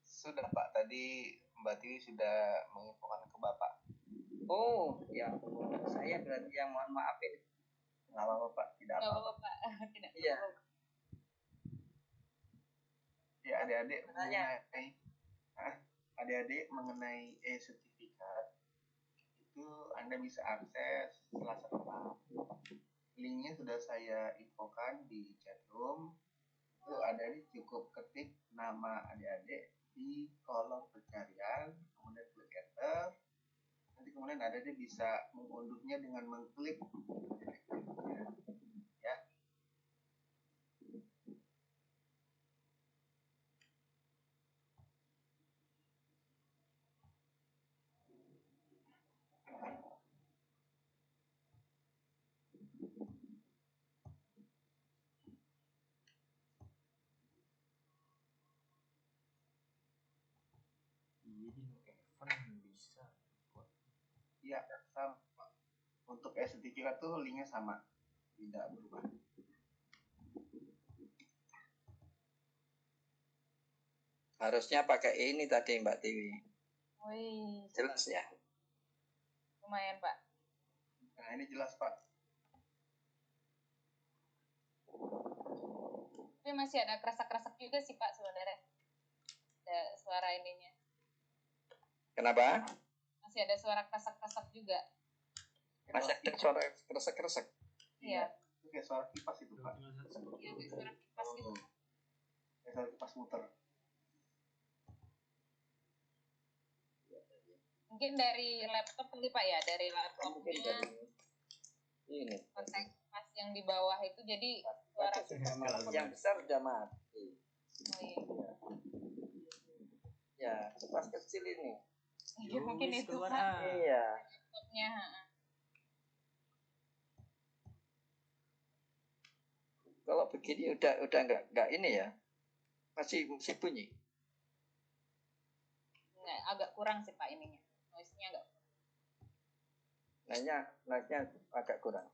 Sudah Pak, tadi Mbak Tiwi sudah menginfokan ke Bapak. Oh, ya. Saya berarti yang mohon maafin. Nggak apa-apa Pak, tidak Nggak apa-apa. apa-apa Pak. Tidak Iya. apa-apa. Ya adik-adik Tanya. mengenai e-sertifikat itu Anda bisa akses Selasa depan. Linknya sudah saya infokan di chatroom. Itu adik-adik cukup ketik nama adik-adik di kolom pencarian, kemudian klik enter. Nanti kemudian adik-adik bisa mengunduhnya dengan mengklik ya. Iya di no Eva kan bisa. Iya, sama. Untuk sertifikat tuh linknya sama, tidak berubah. Harusnya pakai ini tadi Mbak Tiwi. Wih, Jelas ya. lumayan Pak. Nah ini jelas Pak. Tapi masih ada kresek-kresek juga sih Pak sebenarnya. Ada suara ininya. Kenapa? Masih ada suara kresek-kresek juga. Masih ada suara kresek-kresek. Iya. Itu kayak suara kipas itu Pak. Iya, ada suara kipas gitu. Kayak suara kipas muter. Mungkin dari laptop kali Pak ya, dari Mungkin laptopnya dari ini. kontak pas yang di bawah itu jadi suara Yang besar udah mati. oh, iya. Ya, pas kecil ini. Ya, mungkin itu keluar, Pak Iya. laptopnya. Kalau begini udah nggak ini ya. Masih bunyi. Nggak, agak kurang sih Pak ininya. Noise-nya agak Naiknya agak kurang.